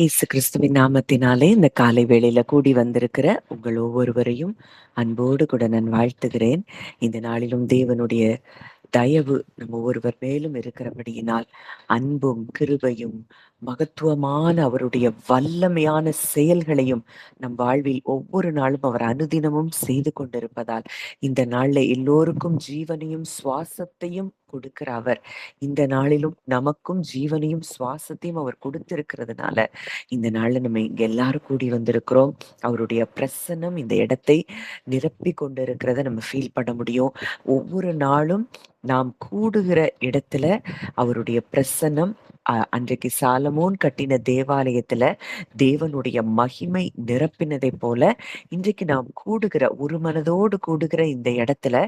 இயேசு கிறிஸ்துவின் நாமத்தினாலே இந்த காலை வேளையில கூடி வந்திருக்கிற உங்கள் ஒவ்வொருவரையும் அன்போடு கூட நான் வாழ்த்துகிறேன். இந்த நாளிலும் தேவனுடைய தயவு நம்ம ஒருவர் மேலும் இருக்கிறபடியினால் அன்பும் கிருபையும் மகத்துவமான அவருடைய வல்லமையான செயல்களையும் நம் வாழ்வில் ஒவ்வொரு நாளும் அவர் அனுதினமும் செய்து கொண்டிருப்பதால் இந்த நாள்ல எல்லோருக்கும் ஜீவனையும் சுவாசத்தையும் கொடுக்கிற அவர் இந்த நாளிலும் நமக்கும் ஜீவனையும் சுவாசத்தையும் அவர் கொடுத்திருக்கிறதுனால இந்த நாள்ல நம்ம இங்க எல்லாரும் கூடி வந்திருக்கிறோம். அவருடைய பிரசன்னம் இந்த இடத்தை நிரப்பி கொண்டிருக்கிறத நம்ம ஃபீல் பண்ண முடியும். ஒவ்வொரு நாளும் நாம் கூடுகிற இடத்துல அவருடைய பிரசன்னம் அன்றைக்கு சாலமோன் கட்டின தேவாலயத்துல தேவனுடைய மகிமை நிரப்பினதை போல இன்றைக்கு நாம் கூடுகிற ஒரு மனதோடு கூடுகிற இந்த இடத்துல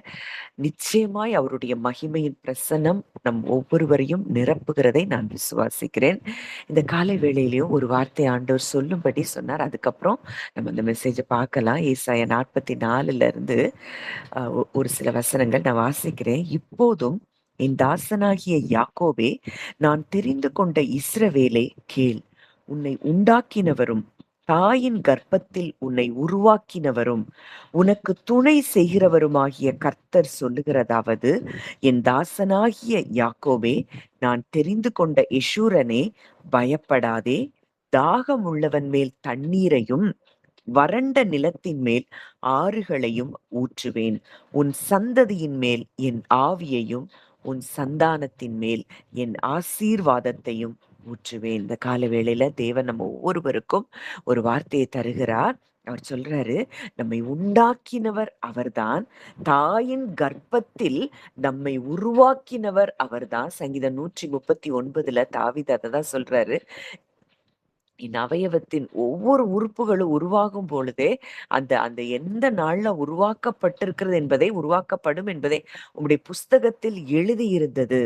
நிச்சயமாய் அவருடைய மகிமையின் பிரசன்னம் நம் ஒவ்வொருவரையும் நிரப்புகிறதை நான் விசுவாசிக்கிறேன். இந்த காலை வேளையிலையும் ஒரு வார்த்தை ஆண்டவர் சொல்லும்படி சொன்னார். அதுக்கப்புறம் நம்ம அந்த மெசேஜை பார்க்கலாம். ஏசாயா 44 இருந்து ஒரு சில வசனங்கள் நான் வாசிக்கிறேன். இப்போதும் என் தாசனாகிய யாக்கோபே, நான் தெரிந்து கொண்ட இஸ்ரவேலே கேள். உன்னை உண்டாக்கினவரும் தாயின் கர்ப்பத்தில் உன்னை உருவாக்கினவரும் உனக்கு துணை செய்கிறவருமாகிய கர்த்தர் சொல்லுகிறதாவது, என் தாசனாகிய யாக்கோபே, நான் தெரிந்து கொண்ட யெஷூரனே, பயப்படாதே. தாகம் உள்ளவன் மேல் தண்ணீரையும் வறண்ட நிலத்தின் மேல் ஆறுகளையும் ஊற்றுவேன். உன் சந்ததியின் மேல் என் ஆவியையும் உன் சந்தானத்தின் மேல் என் ஆசீர்வாதத்தையும் ஊற்றுவேன். இந்த கால வேளையில தேவன் நம்ம ஒவ்வொருவருக்கும் ஒரு வார்த்தையை தருகிறார். அவர் சொல்றாரு, நம்மை உண்டாக்கினவர் அவர்தான், தாயின் கர்ப்பத்தில் நம்மை உருவாக்கினவர் அவர்தான். சங்கீதம் 139 தாவீது அததான் சொல்றாரு. என் அவயவத்தின் ஒவ்வொரு உறுப்புகளும் உருவாகும் பொழுதே அந்த அந்த எந்த நாள்ல உருவாக்கப்பட்டிருக்கிறது என்பதை உருவாக்கப்படும் என்பதை உம்முடைய புஸ்தகத்தில் எழுதியிருந்தது.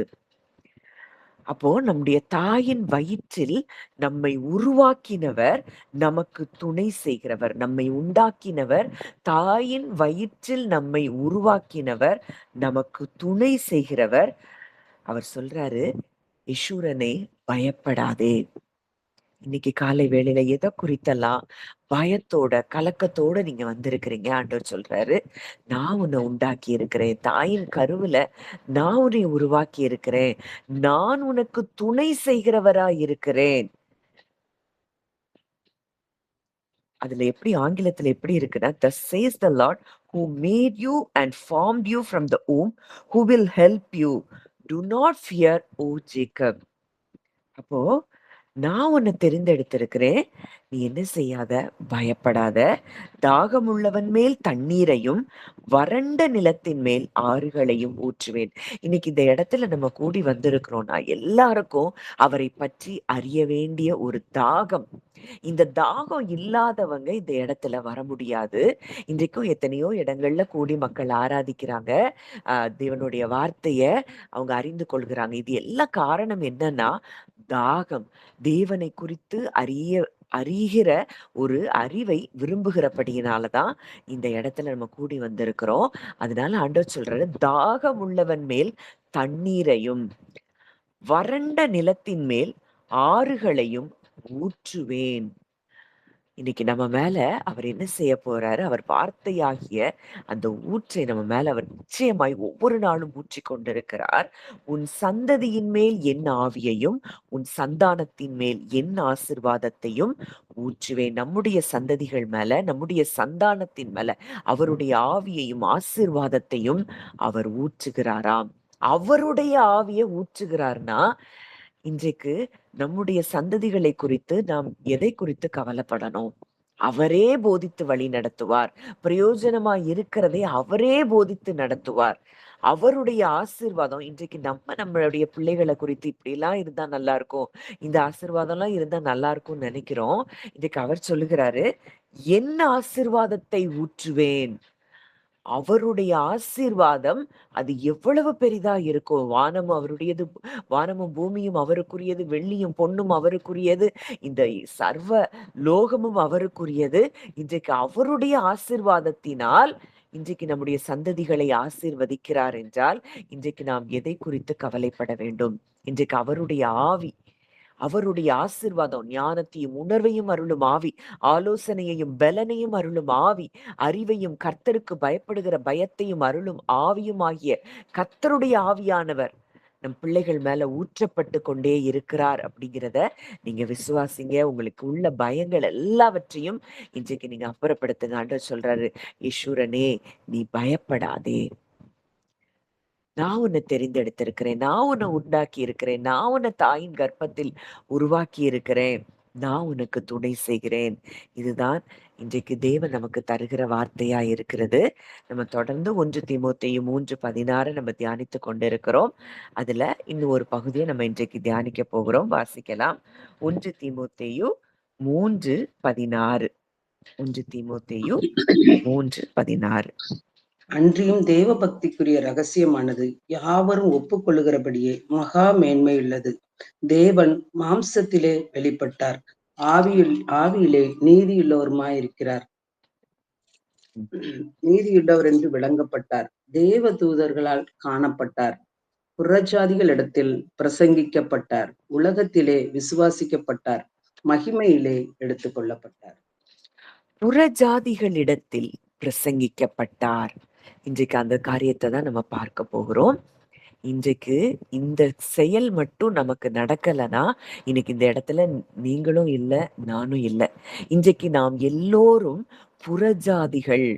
அப்போ நம்முடைய தாயின் வயிற்றில் நம்மை உருவாக்கினவர், நமக்கு துணை செய்கிறவர். நம்மை உண்டாக்கினவர், தாயின் வயிற்றில் நம்மை உருவாக்கினவர், நமக்கு துணை செய்கிறவர். அவர் சொல்றாரு, யெஷூரனே, பயப்படாதே. இன்னைக்கு காலை வேளையில எதை குறித்தெல்லாம் பயத்தோட கலக்கத்தோட நீங்க வந்திருக்கிறீங்க? ஆண்டவர் சொல்றாரு, நான் உன்னை உண்டாக்கி இருக்கிறேன். தாயின் கருவுல நான் உன்னை உருவாக்கி இருக்கிறேன். நான் உனக்கு துணை செய்கிறவரா இருக்கிறேன். அதுல எப்படி ஆங்கிலத்துல எப்படி இருக்குன்னா, "Thus says the Lord who made you and formed you from the womb, who will help you. Do not fear, O Jacob." அப்போ நான் உன்னை தெரிந்தெடுத்திருக்கிறேன். நீ என்ன செய்யாத, பயப்படாத. தாகமுள்ளவன் மேல் தண்ணீரையும் வறண்ட நிலத்தின் மேல் ஆறுகளையும் ஊற்றுவேன். இன்னைக்கு இந்த இடத்துல நம்ம கூடி வந்திருக்கிறோம்னா எல்லாருக்கும் அவரை பற்றி அறிய வேண்டிய ஒரு தாகம். இந்த தாகம் இல்லாதவங்க இந்த இடத்துல வர முடியாது. இன்றைக்கும் எத்தனையோ இடங்கள்ல கூடி மக்கள் ஆராதிக்கிறாங்க. தேவனுடைய வார்த்தைய அவங்க அறிந்து கொள்கிறாங்க. இது எல்லாம் காரணம் என்னன்னா, தாகம். தேவனை குறித்து அறிகிற ஒரு அறிவை விரும்புகிறபடியினாலதான் இந்த இடத்துல நம்ம கூடி வந்திருக்கிறோம். அதனால ஆண்டவர் சொல்றாரு, தாகம் உள்ளவன் மேல் தண்ணீரையும் வறண்ட நிலத்தின் மேல் ஆறுகளையும் ஊற்றுவேன். இன்னைக்கு நம்ம மேல அவர் என்ன செய்ய போறாரு? அவர் வார்த்தையாகிய அந்த ஊற்றை நம்ம மேல அவர் நிச்சயமாய் ஒவ்வொரு நாளும் ஊற்றிக் கொண்டிருக்கிறார். உன் சந்ததியின் மேல் என் ஆவியையும் உன் சந்தானத்தின் மேல் என் ஆசீர்வாதத்தையும் ஊற்றுவேன். நம்முடைய சந்ததிகள் மேல, நம்முடைய சந்தானத்தின் மேல அவருடைய ஆவியையும் ஆசீர்வாதத்தையும் அவர் ஊற்றுகிறாராம். அவருடைய ஆவியை ஊற்றுகிறார்னா, இன்றைக்கு நம்முடைய சந்ததிகளை குறித்து நாம் எதை குறித்து கவலைப்படணும்? அவரே போதித்து வழி நடத்துவார். பிரயோஜனமாய் இருக்கிறதை அவரே போதித்து நடத்துவார். அவருடைய ஆசீர்வாதம் இன்றைக்கு நம்மளுடைய பிள்ளைகளை குறித்து இப்படிலாம் இருந்தா நல்லா இருக்கும், இந்த ஆசீர்வாதம்லாம் இருந்தா நல்லா இருக்கும்னு நினைக்கிறோம். இன்றைக்கு அவர் சொல்லுகிறாரு, என் ஆசீர்வாதத்தை ஊற்றுவேன். அவருடைய ஆசீர்வாதம் அது எவ்வளவு பெரிதா இருக்கும். வானம் அவருடையது, வானமும் பூமியும் அவருக்குரியது, வெள்ளியும் பொன்னும் அவருக்குரியது, இந்த சர்வ லோகமும் அவருக்குரியது. இன்றைக்கு அவருடைய ஆசீர்வாதத்தினால் இன்றைக்கு நம்முடைய சந்ததிகளை ஆசீர்வதிக்கிறார் என்றால், இன்றைக்கு நாம் எதை குறித்து கவலைப்பட வேண்டும்? இன்றைக்கு அவருடைய ஆவி, அவருடைய ஆசீர்வாதம், ஞானத்தையும் உணர்வையும் அருளும் ஆவி, ஆலோசனையையும் பலனையும் அருளும் ஆவி, அறிவையும் கர்த்தருக்கு பயப்படுகிற பயத்தையும் அருளும் ஆவியும் ஆகிய கர்த்தருடைய ஆவியானவர் நம் பிள்ளைகள் மேல ஊற்றப்பட்டு கொண்டே இருக்கிறார் அப்படிங்கிறத நீங்க விசுவாசிங்க. உங்களுக்கு உள்ள பயங்கள் எல்லாவற்றையும் இன்றைக்கு நீங்க அப்புறப்படுத்துங்க. ஆண்டவர் சொல்றாரு, ஈஸ்வரனே நீ பயப்படாதே, நான் உன்னை தெரிந்தெடுத்திருக்கிறேன், நான் உன்னை உண்டாக்கி இருக்கிறேன், நான் உன்னை தாயின் கர்ப்பத்தில் உருவாக்கி இருக்கிறேன், நான் உனக்கு துணை செய்கிறேன். இதுதான் இன்றைக்கு தேவன் நமக்கு தருகிற வார்த்தையா இருக்கிறது. நம்ம தொடர்ந்து 1 தீமோத்தேயு 3:16 நம்ம தியானித்து கொண்டிருக்கிறோம். அதுல இன்னும் ஒரு பகுதியை நம்ம இன்றைக்கு தியானிக்க போகிறோம். வாசிக்கலாம். 1 தீமோத்தேயு 3:16. 1 தீமோத்தேயு 3:16. அன்றியும் தேவ பக்திக்குரிய ரகசியமானது யாவரும் ஒப்புக்கொள்ளுகிறபடியே மகா மேன்மையுள்ளது. தேவன் மாம்சத்திலே வெளிப்பட்டார், ஆவியிலே நீதியுள்ளவருமாயிருக்கிறார், நீதியுள்ளவர் என்று விளங்கப்பட்டார், தேவ தூதர்களால் காணப்பட்டார், புறஜாதிகளிடத்தில் பிரசங்கிக்கப்பட்டார், உலகத்திலே விசுவாசிக்கப்பட்டார், மகிமையிலே எடுத்துக்கொள்ளப்பட்டார். புறஜாதிகளிடத்தில் பிரசங்கிக்கப்பட்டார். இன்றைக்கு அந்த காரியத்தை தான் நம்ம பார்க்க போகிறோம். இன்றைக்கு இந்த செயல் மட்டும் நமக்கு நடக்கலைன்னா இன்னைக்கு இந்த இடத்துல நீங்களும் இல்லை, நானும் இல்லை. இன்றைக்கு நாம் எல்லோரும் புறஜாதிகள்.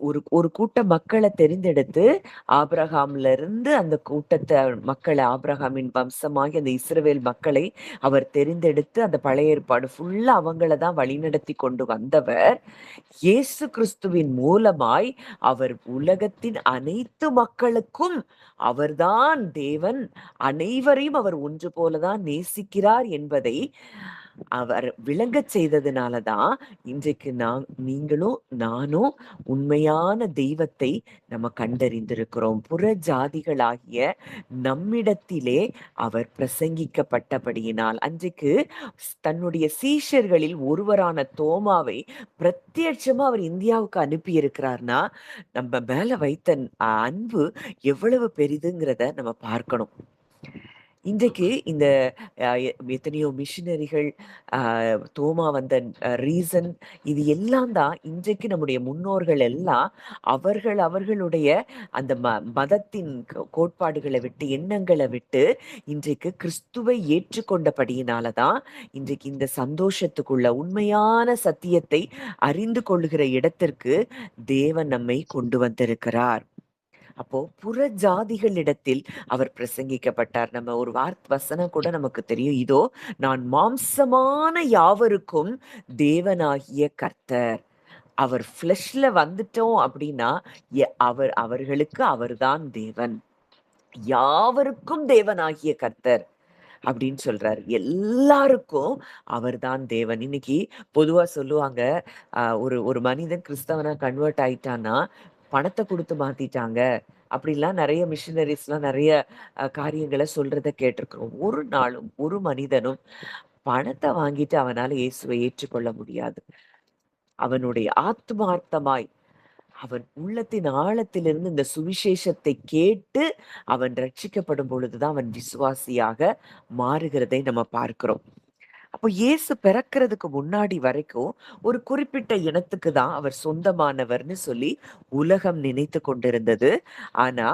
ஒரு ஒரு கூட்ட மக்களை தெரிந்தெடுத்து ஆபிரகாம்ல இருந்து அந்த கூட்டத்தை மக்களை, ஆபிரகாமின் வம்சமாகி அந்த இஸ்ரவேல் மக்களை அவர் தெரிந்தெடுத்து அந்த பழைய ஏற்பாடு ஃபுல்லா அவங்கள தான் வழிநடத்தி கொண்டு வந்தவர். இயேசு கிறிஸ்துவின் மூலமாய் அவர் உலகத்தின் அனைத்து மக்களுக்கும் அவர்தான் தேவன், அனைவரையும் அவர் ஒன்று போலதான் நேசிக்கிறார் என்பதை அவர் விளங்க செய்ததுனாலதான் இன்றைக்கு நீங்களும் நானும் உண்மையான தெய்வத்தை நம்ம கண்டறிந்திருக்கிறோம். புற ஜாதிகளாகிய நம்மிடத்திலே அவர் பிரசங்கிக்கப்பட்டபடியினால் அன்றைக்கு தன்னுடைய சீஷர்களில் ஒருவரான தோமாவை பிரத்யட்சமா அவர் இந்தியாவுக்கு அனுப்பி இருக்கிறார்னா நம்ம மேல வைத்த அன்பு எவ்வளவு பெரிதுங்கிறத நம்ம பார்க்கணும். இன்றைக்கு இந்த எத்தனையோ மிஷினரிகள், தோமா வந்த ரீசன், இது எல்லாம் தான் இன்றைக்கு நம்முடைய முன்னோர்கள் எல்லாம் அவர்களுடைய அந்த மதத்தின் கோட்பாடுகளை விட்டு, எண்ணங்களை விட்டு இன்றைக்கு கிறிஸ்துவை ஏற்றுக்கொண்டபடியினாலதான் இன்றைக்கு இந்த சந்தோஷத்துக்குள்ள உண்மையான சத்தியத்தை அறிந்து கொள்ளுகிற இடத்திற்கு தேவன் நம்மை கொண்டு வந்திருக்கிறார். அப்போ புற ஜாதிகளிடத்தில் அவர் பிரசங்கிக்கப்பட்டார். நம்ம ஒரு வசனம் கூட நமக்கு தெரியும். இதோ நான் மாம்சமான யாவருக்கும் தேவனாகிய கர்த்தர். அவர் ஃபிளஷ்ல வந்துட்டோம் அப்படின்னா அவர்களுக்கு அவர்தான் தேவன், யாவருக்கும் தேவனாகிய கர்த்தர் அப்படின்னு சொல்றாரு. எல்லாருக்கும் அவர்தான் தேவன். இன்னைக்கு பொதுவா சொல்லுவாங்க, ஒரு மனிதன் கிறிஸ்தவனா கன்வெர்ட் ஆயிட்டான்னா பணத்தை கொடுத்து மாத்திட்டாங்க அப்படிலாம் நிறைய மிஷினரிஸ்லாம் நிறைய காரியங்களை சொல்றத கேட்டிருக்கிறோம். ஒரு நாளும் ஒரு மனிதனும் பணத்தை வாங்கிட்டு அவனால இயேசுவை ஏற்றுக்கொள்ள முடியாது. அவனுடைய ஆத்மார்த்தமாய் அவன் உள்ளத்தின் ஆழத்திலிருந்து இந்த சுவிசேஷத்தை கேட்டு அவன் ரட்சிக்கப்படும் பொழுதுதான் அவன் விசுவாசியாக மாறுகிறதை நம்ம பார்க்கிறோம். அப்போ இயேசு பிறக்கிறதுக்கு முன்னாடி வரைக்கும் ஒரு குறிப்பிட்ட இனத்துக்கு தான் அவர் சொந்தமானவர்னு சொல்லி உலகம் நினைத்து கொண்டிருந்தது. ஆனா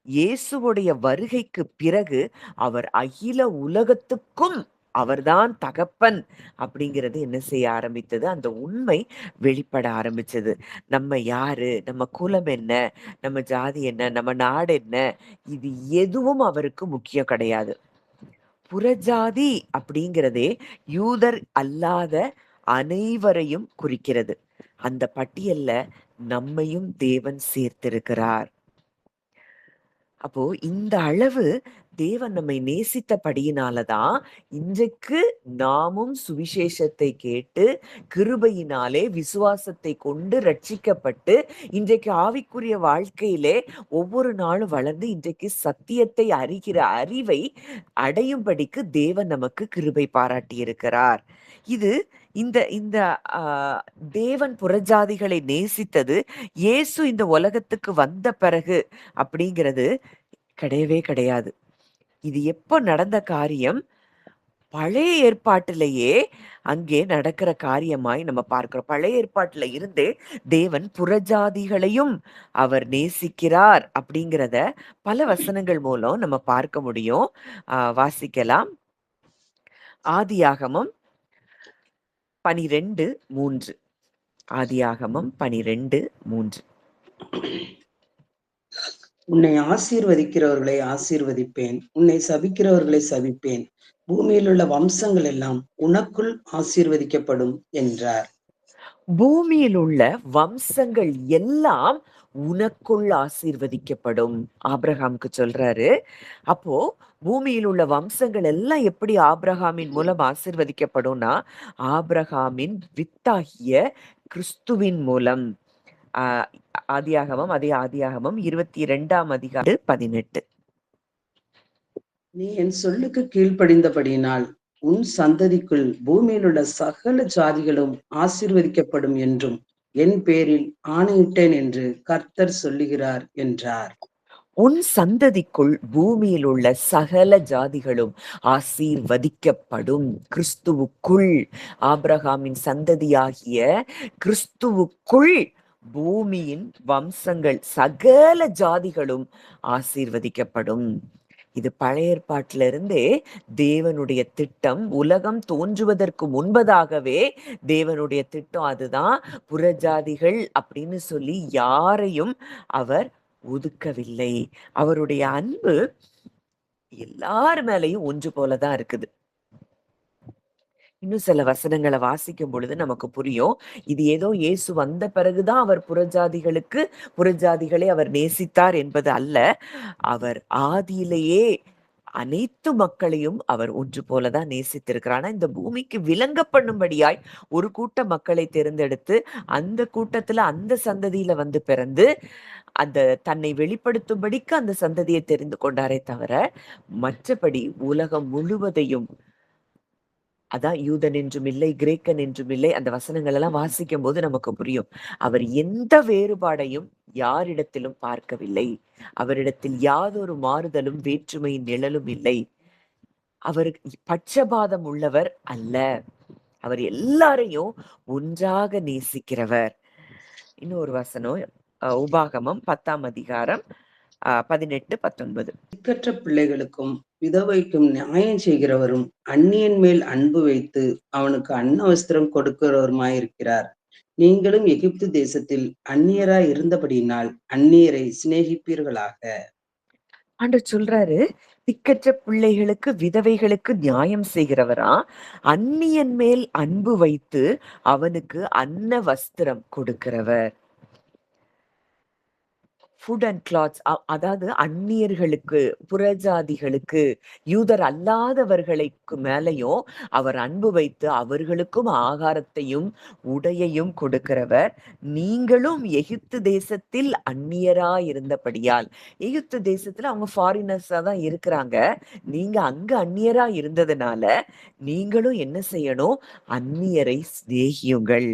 இயேசுவுடைய வருகைக்கு பிறகு அவர் அகில உலகத்துக்கும் அவர்தான் தகப்பன் அப்படிங்கிறது என்ன செய்ய ஆரம்பித்தது, அந்த உண்மை வெளிப்பட ஆரம்பிச்சது. நம்ம யாரு, நம்ம குலம் என்ன, நம்ம ஜாதி என்ன, நம்ம நாடு என்ன, இது எதுவும் அவருக்கு முக்கியம் கிடையாது. புறஜாதி அப்படிங்கிறதே யூதர் அல்லாத அனைவரையும் குறிக்கிறது. அந்த பட்டியல்ல நம்மையும் தேவன் சேர்த்திருக்கிறார். அப்போ இந்த அளவு தேவன் நம்மை நேசித்தபடியினாலதான் இன்றைக்கு நாமும் சுவிசேஷத்தை கேட்டு கிருபையினாலே விசுவாசத்தை கொண்டு ரட்சிக்கப்பட்டு இன்றைக்கு ஆவிக்குரிய வாழ்க்கையிலே ஒவ்வொரு நாளும் வளர்ந்து இன்றைக்கு சத்தியத்தை அறிகிற அறிவை அடையும்படிக்கு தேவன் நமக்கு கிருபை பாராட்டி இருக்கிறார். இது இந்த இந்த தேவன் புறஜாதிகளை நேசித்தது இயேசு இந்த உலகத்துக்கு வந்த பிறகு அப்படிங்கிறது கிடையவே கிடையாது. இது எப்போ நடந்த காரியம்? பழைய ஏற்பாட்டிலேயே அங்கே நடக்கிற காரியமாய் நம்ம பார்க்கிறோம். பழைய ஏற்பாட்டுல இருந்தே தேவன் புறஜாதிகளையும் அவர் நேசிக்கிறார் அப்படிங்கிறத பல வசனங்கள் மூலம் நம்ம பார்க்க முடியும். வாசிக்கலாம். ஆதியாகமம் 12:3. ஆதியாகமம் 12:3. உன்னை ஆசீர்வதிக்கிறவர்களை ஆசீர்வதிப்பேன், உன்னை சபிக்கிறவர்களை சபிப்பேன், பூமியில் உள்ள வம்சங்கள் எல்லாம் உனக்குள் ஆசீர்வதிக்கப்படும் என்றார். பூமியில் உள்ள வம்சங்கள் எல்லாம் உனக்குள் ஆசீர்வதிக்கப்படும் ஆபிரகாமுக்கு சொல்றாரு. அப்போ பூமியில் உள்ள வம்சங்கள் எல்லாம் எப்படி ஆபிரகாமின் மூலம் ஆசீர்வதிக்கப்படும்னா, ஆபிரகாமின் வித்தாகிய கிறிஸ்துவின் மூலம். ஆஹ் ஆதியாகமம் 22ஆம் அதிகாரம் 18. நீ என் சொல்லுக்கு கீழ்ப்படிந்தபடியினால் உன் சந்ததிக்குள் பூமியில் உள்ள சகல ஜாதிகளும் ஆசீர்வதிக்கப்படும் என்றும் என் பேரில் ஆணையிட்டேன் என்று கர்த்தர் சொல்லுகிறார் என்றார். உன் சந்ததிக்குள் பூமியில் உள்ள சகல ஜாதிகளும் ஆசீர்வதிக்கப்படும். கிறிஸ்துவுக்குள், ஆபிரகாமின் சந்ததியாகிய கிறிஸ்துவுக்குள் பூமியின் வம்சங்கள் சகல ஜாதிகளும் ஆசீர்வதிக்கப்படும். இது பழைய ஏற்பாட்டிலிருந்தே தேவனுடைய திட்டம். உலகம் தோன்றுவதற்கு முன்பதாகவே தேவனுடைய திட்டம் அதுதான். புறஜாதிகள் அப்படின்னு சொல்லி யாரையும் அவர் ஒதுக்கவில்லை. அவருடைய அன்பு எல்லார் மேலையும் ஒன்று போலதான் இருக்குது. இன்னும் சில வசனங்களை வாசிக்கும் பொழுது நமக்கு புரியும். இது ஏதோ இயேசு வந்த பிறகுதான் அவர் புறஜாதிகளை அவர் நேசித்தார் என்பது அல்ல. அவர் ஆதியிலேயே அனைத்து மக்களையும் அவர் ஒன்று போலதான் நேசித்திருக்கிறார். ஆனா இந்த பூமிக்கு விளங்க பண்ணும்படியாய் ஒரு கூட்ட மக்களை தேர்ந்தெடுத்து அந்த கூட்டத்துல அந்த சந்ததியில வந்து பிறந்து அந்த தன்னை வெளிப்படுத்தும்படிக்கு அந்த சந்ததியை தெரிந்து கொண்டாரே தவிர மற்றபடி உலகம் முழுவதையும், அதான் யூதன் என்றும் இல்லை, கிரேக்கன் என்றும் இல்லை, அந்த வசனங்கள் எல்லாம் வாசிக்கும் போது நமக்கு புரியும். அவர் எந்த வேறுபாடையும் யாரிடத்திலும் பார்க்கவில்லை. அவரிடத்தில் யாதொரு மாறுதலும் வேற்றுமையின் நிழலும் இல்லை. அவர் பட்சபாதம் உள்ளவர் அல்ல. அவர் எல்லாரையும் ஒன்றாக நேசிக்கிறவர். இன்னொரு வசனம், உபாகமம் 10ஆம் அதிகாரம் 18, 19. திக்கற்ற பிள்ளைகளுக்கும் விதவைக்கும் நியாயம் செய்கிறவரும் அந்நியன் மேல் அன்பு வைத்து அவனுக்கு அன்ன வஸ்திரம் கொடுக்கிறவருமாயிருக்கிறார். நீங்களும் எகிப்து தேசத்தில் அந்நியராய் இருந்தபடியினால் அந்நியரை சிநேகிப்பீர்களாக. ஆண்டவர் சொல்றாரு, திக்கற்ற பிள்ளைகளுக்கு விதவைகளுக்கு நியாயம் செய்கிறவரா, அந்நியன் மேல் அன்பு வைத்து அவனுக்கு அன்ன வஸ்திரம் கொடுக்கிறவர். ஃபுட் அண்ட் கிளாத்ஸ், அதாவது அந்நியர்களுக்கு, புறஜாதிகளுக்கு, யூதர் அல்லாதவர்களுக்கு மேலையும் அவர் அன்பு வைத்து அவர்களுக்கும் ஆகாரத்தையும் உடையையும் கொடுக்கிறவர். நீங்களும் எகிப்து தேசத்தில் அந்நியரா இருந்தபடியால், எகிப்து தேசத்துல அவங்க ஃபாரினர்ஸா தான் இருக்கிறாங்க. நீங்க அங்க அந்நியரா இருந்ததுனால நீங்களும் என்ன செய்யணும்? அந்நியரை சிநேகியுங்கள்.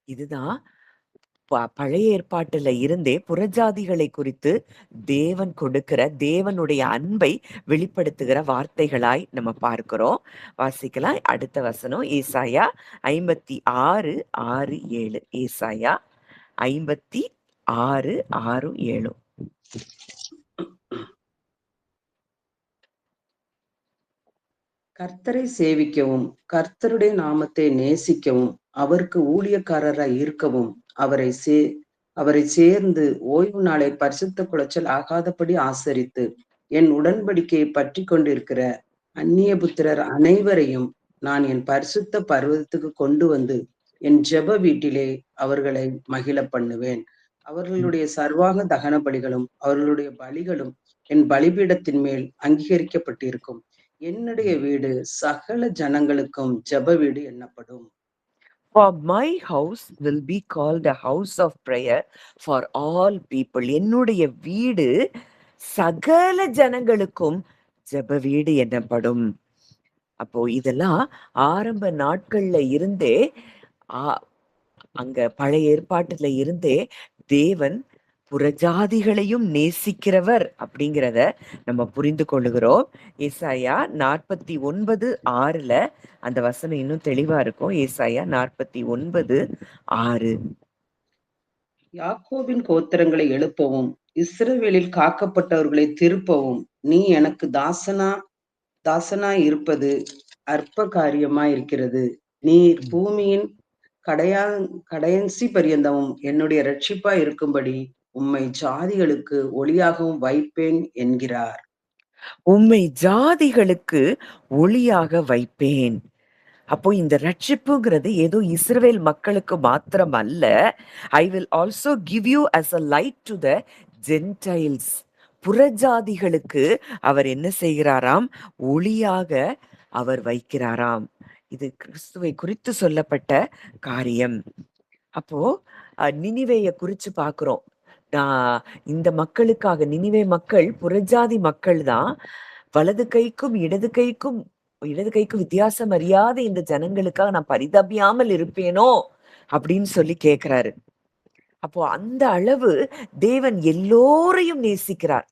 இதுதான் பழைய ஏற்பாட்டுல இருந்தே புறஜாதிகளை குறித்து தேவன் கொடுக்கிற தேவனுடைய அன்பை வெளிப்படுத்துகிற வார்த்தைகளாய் நம்ம பார்க்கிறோம். வாசிக்கலாம். அடுத்த வசனம் ஏசாயா 56:6-7. ஏசாயா 56:6-7. கர்த்தரை சேவிக்கவும் கர்த்தருடைய நாமத்தை நேசிக்கவும் அவருக்கு ஊழியக்காரராய் இருக்கவும் அவரை சேர்ந்து ஓய்வு நாளை பரிசுத்த குலைச்சல் ஆகாதபடி ஆசரித்து என் உடன்படிக்கையை பற்றி கொண்டிருக்கிற அந்நிய புத்திரர் அனைவரையும் நான் என் பரிசுத்த பர்வதத்துக்கு கொண்டு வந்து என் ஜெப வீட்டிலே அவர்களை மகிழ பண்ணுவேன். அவர்களுடைய சர்வாங்க தகன பலிகளும் அவர்களுடைய பலிகளும் என் பலிபீடத்தின் மேல் அங்கீகரிக்கப்பட்டிருக்கும். என்னுடைய வீடு சகல ஜனங்களுக்கும் ஜெப வீடு எண்ணப்படும். For my house will be called a house of prayer for all people. என்னுடைய வீடு சகல ஜனங்களுக்கும் ஜெப வீடு எனப்படும். அப்போ இதெல்லாம் ஆரம்ப நாட்கள்ல இருந்தே அங்க பழைய ஏற்பாட்டுல இருந்தே தேவன் புறஜாதிகளையும் நேசிக்கிறவர் அப்படிங்கிறத நம்ம புரிந்து கொள்ளுகிறோம். ஏசாயா 49:6ல அந்த வசனம் இன்னும் தெளிவா இருக்கும். ஏசாயா 49:6. யாக்கோபின் கோத்திரங்களை எழுப்பவும், இஸ்ரவேலில் காக்கப்பட்டவர்களை திருப்பவும், நீ எனக்கு தாசனாய் இருப்பது அற்ப காரியமாய் இருக்கிறது. நீர் பூமியின் கடையா கடைசி பரியந்தமும் என்னுடைய இரட்சிப்பாய் இருக்கும்படி உம்மை ஜாதிகளுக்கு ஒளியாகவும் வைப்பேன் என்கிறார். உம்மை ஜாதிகளுக்கு ஒளியாக வைப்பேன். அப்போ இந்த ரட்சிப்புங்கிறது ஏதோ இஸ்ரவேல் மக்களுக்கு மாத்திரம் அல்ல. I will also give you as a light to the Gentiles. புறஜாதிகளுக்கு அவர் என்ன செய்கிறாராம்? ஒளியாக அவர் வைக்கிறாராம். இது கிறிஸ்துவை குறித்து சொல்லப்பட்ட காரியம். அப்போ நினிவேய குறிச்சு பார்க்கிறோம். நான் இந்த மக்களுக்காக, நினிவே மக்கள் புறஜாதி மக்கள் தான். வலது கைக்கும் இடது கைக்கும் வித்தியாசம் அறியாத இந்த ஜனங்களுக்காக நான் பரிதபியாமல் இருப்பேனோ அப்படின்னு சொல்லி கேக்குறாரு. அப்போ அந்த அளவு தேவன் எல்லோரையும் நேசிக்கிறார்.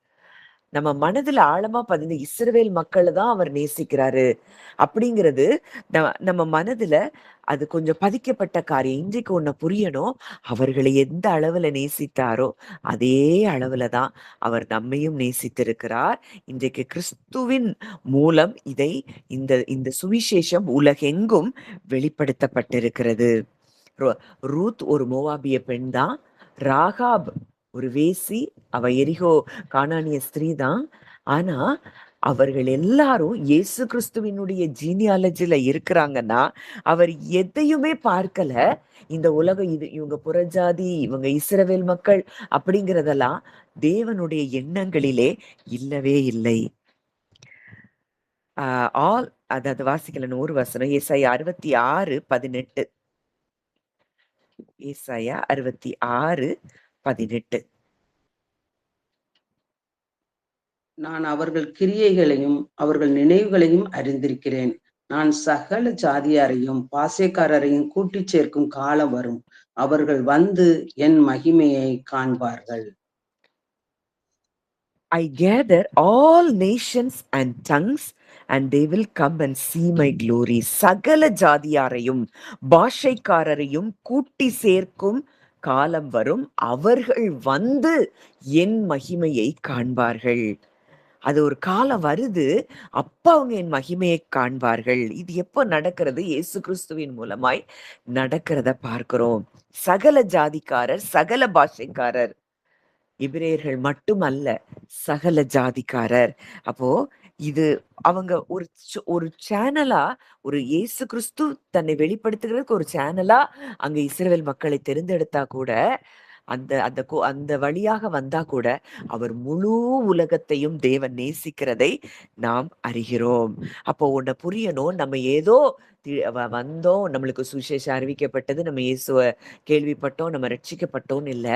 நம்ம மனதுல ஆழமா பதிந்த இஸ்ரவேல் மக்களை தான் அவர் நேசிக்கிறாரு அப்படிங்கிறது நம்ம மனதுல அது கொஞ்சம் பதிக்கப்பட்ட காரியம். இன்றைக்கு ஒண்ணு புரியணும். அவர்களை எந்த அளவுல நேசித்தாரோ அதே அளவுல தான் அவர் நம்மையும் நேசித்திருக்கிறார். இன்றைக்கு கிறிஸ்துவின் மூலம் இந்த இந்த சுவிசேஷம் உலகெங்கும் வெளிப்படுத்தப்பட்டிருக்கிறது. ரூத் ஒரு மோவாபிய பெண் தான். ராகாப் ஒரு வேசி, அவ எரிகோ கானானிய ஸ்திரீ தான். ஆனா அவர்கள் எல்லாரும் இயேசு கிறிஸ்துவினுடைய ஜீனியாலஜில இருக்கிறாங்கன்னா அவர் எதையுமே பார்க்கல. இந்த உலகம் இவங்க புறஜாதி, இவங்க இஸ்ரவேல் மக்கள் அப்படிங்கிறதெல்லாம் தேவனுடைய எண்ணங்களிலே இல்லவே இல்லை. ஆல் அதாவது வாசிக்கலன்னு ஒரு வசனம் ஏசாயா 66:18. ஏசாயா 66:18. நான் அவர்கள் கிரியைகளையும் அவர்கள் நினைவுகளையும் அறிந்திருக்கிறேன். நான் சகல ஜாதியாரையும் பாசைக்காரரையும் கூட்டிச் சேர்க்கும் காலம் வரும். அவர்கள் வந்து என் மகிமையை காண்பார்கள். I gather all nations and tongues and they will come and see my glory. சகல ஜாதியாரையும் பாஷைக்காரரையும் கூட்டி சேர்க்கும் காலம் வரும். அவர்கள் வந்து என் மகிமையை காண்பார்கள். அது ஒரு காலம் வருது. அப்ப அவங்க என் மகிமையை காண்பார்கள். இது எப்போ நடக்கிறது? இயேசு கிறிஸ்துவின் மூலமாய் நடக்கிறத பார்க்கிறோம். சகல ஜாதிக்காரர், சகல பாஷைக்காரர், எபிரேயர்கள் மட்டுமல்ல, சகல ஜாதிக்காரர். அப்போ இது அவங்க ஒரு சேனலா, ஒரு இயேசு கிறிஸ்து தன்னை வெளிப்படுத்துகிறதுக்கு ஒரு சேனலா அங்க இஸ்ரவேல் மக்களை தெரிந்தெடுத்தா கூட, அந்த அந்த அந்த வழியாக வந்தா கூட அவர் முழு உலகத்தையும் தேவன் நேசிக்கிறதை நாம் அறிகிறோம். அப்போ ஒன்ன புரியணும். நம்ம ஏதோ வந்தோம், நம்மளுக்கு சுவிசேஷம் அறிவிக்கப்பட்டது, நம்ம இயேசுவ கேள்விப்பட்டோம், நம்ம ரட்சிக்கப்பட்டோம்னு இல்ல.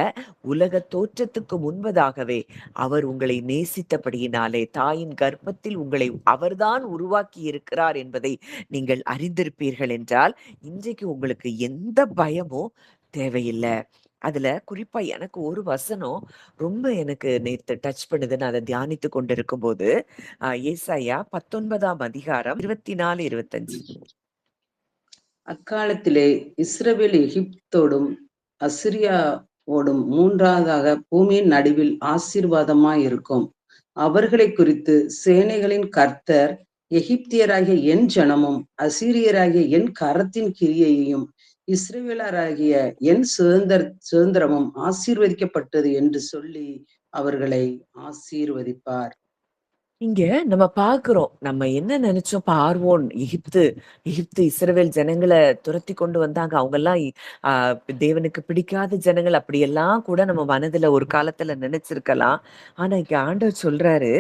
உலக தோற்றத்துக்கு முன்பதாகவே அவர் உங்களை நேசித்தபடியினாலே தாயின் கர்ப்பத்தில் உங்களை அவர்தான் உருவாக்கி இருக்கிறார் என்பதை நீங்கள் அறிந்திருப்பீர்கள் என்றால் இன்றைக்கு உங்களுக்கு எந்த பயமும் தேவையில்லை. அதுல குறிப்பா எனக்கு ஒரு வசனம் ரொம்ப எனக்கு நேத்து டச் பண்ணுதுன்னு அதை தியானித்து கொண்டிருக்கும் போது ஏசாயா 19 24, 25. அக்காலத்திலே இஸ்ரவேல் எகிப்தோடும் அசிரியாவோடும் மூன்றாவதாக பூமியின் நடுவில் ஆசீர்வாதமாய் இருக்கும். அவர்களை குறித்து சேனைகளின் கர்த்தர் எகிப்தியராகிய என் ஜனமும் அசீரியராகிய என் கரத்தின் கிரியையையும் இஸ்ரவேலராகிய என் சுதந்திரமும் ஆசீர்வதிக்கப்பட்டது என்று சொல்லி அவர்களை ஆசீர்வதிப்பார். இங்க நம்ம பாக்குறோம். நம்ம என்ன நினைச்சோம்? பார்வோன் எகிப்து இஸ்ரவேல் ஜனங்களை துரத்தி கொண்டு வந்தாங்க. அவங்க எல்லாம் தேவனுக்கு பிடிக்காத ஜனங்கள் அப்படியெல்லாம் கூட நம்ம மனதுல ஒரு காலத்துல நினைச்சிருக்கலாம். ஆனா இங்க ஆண்டவர் சொல்றாரு,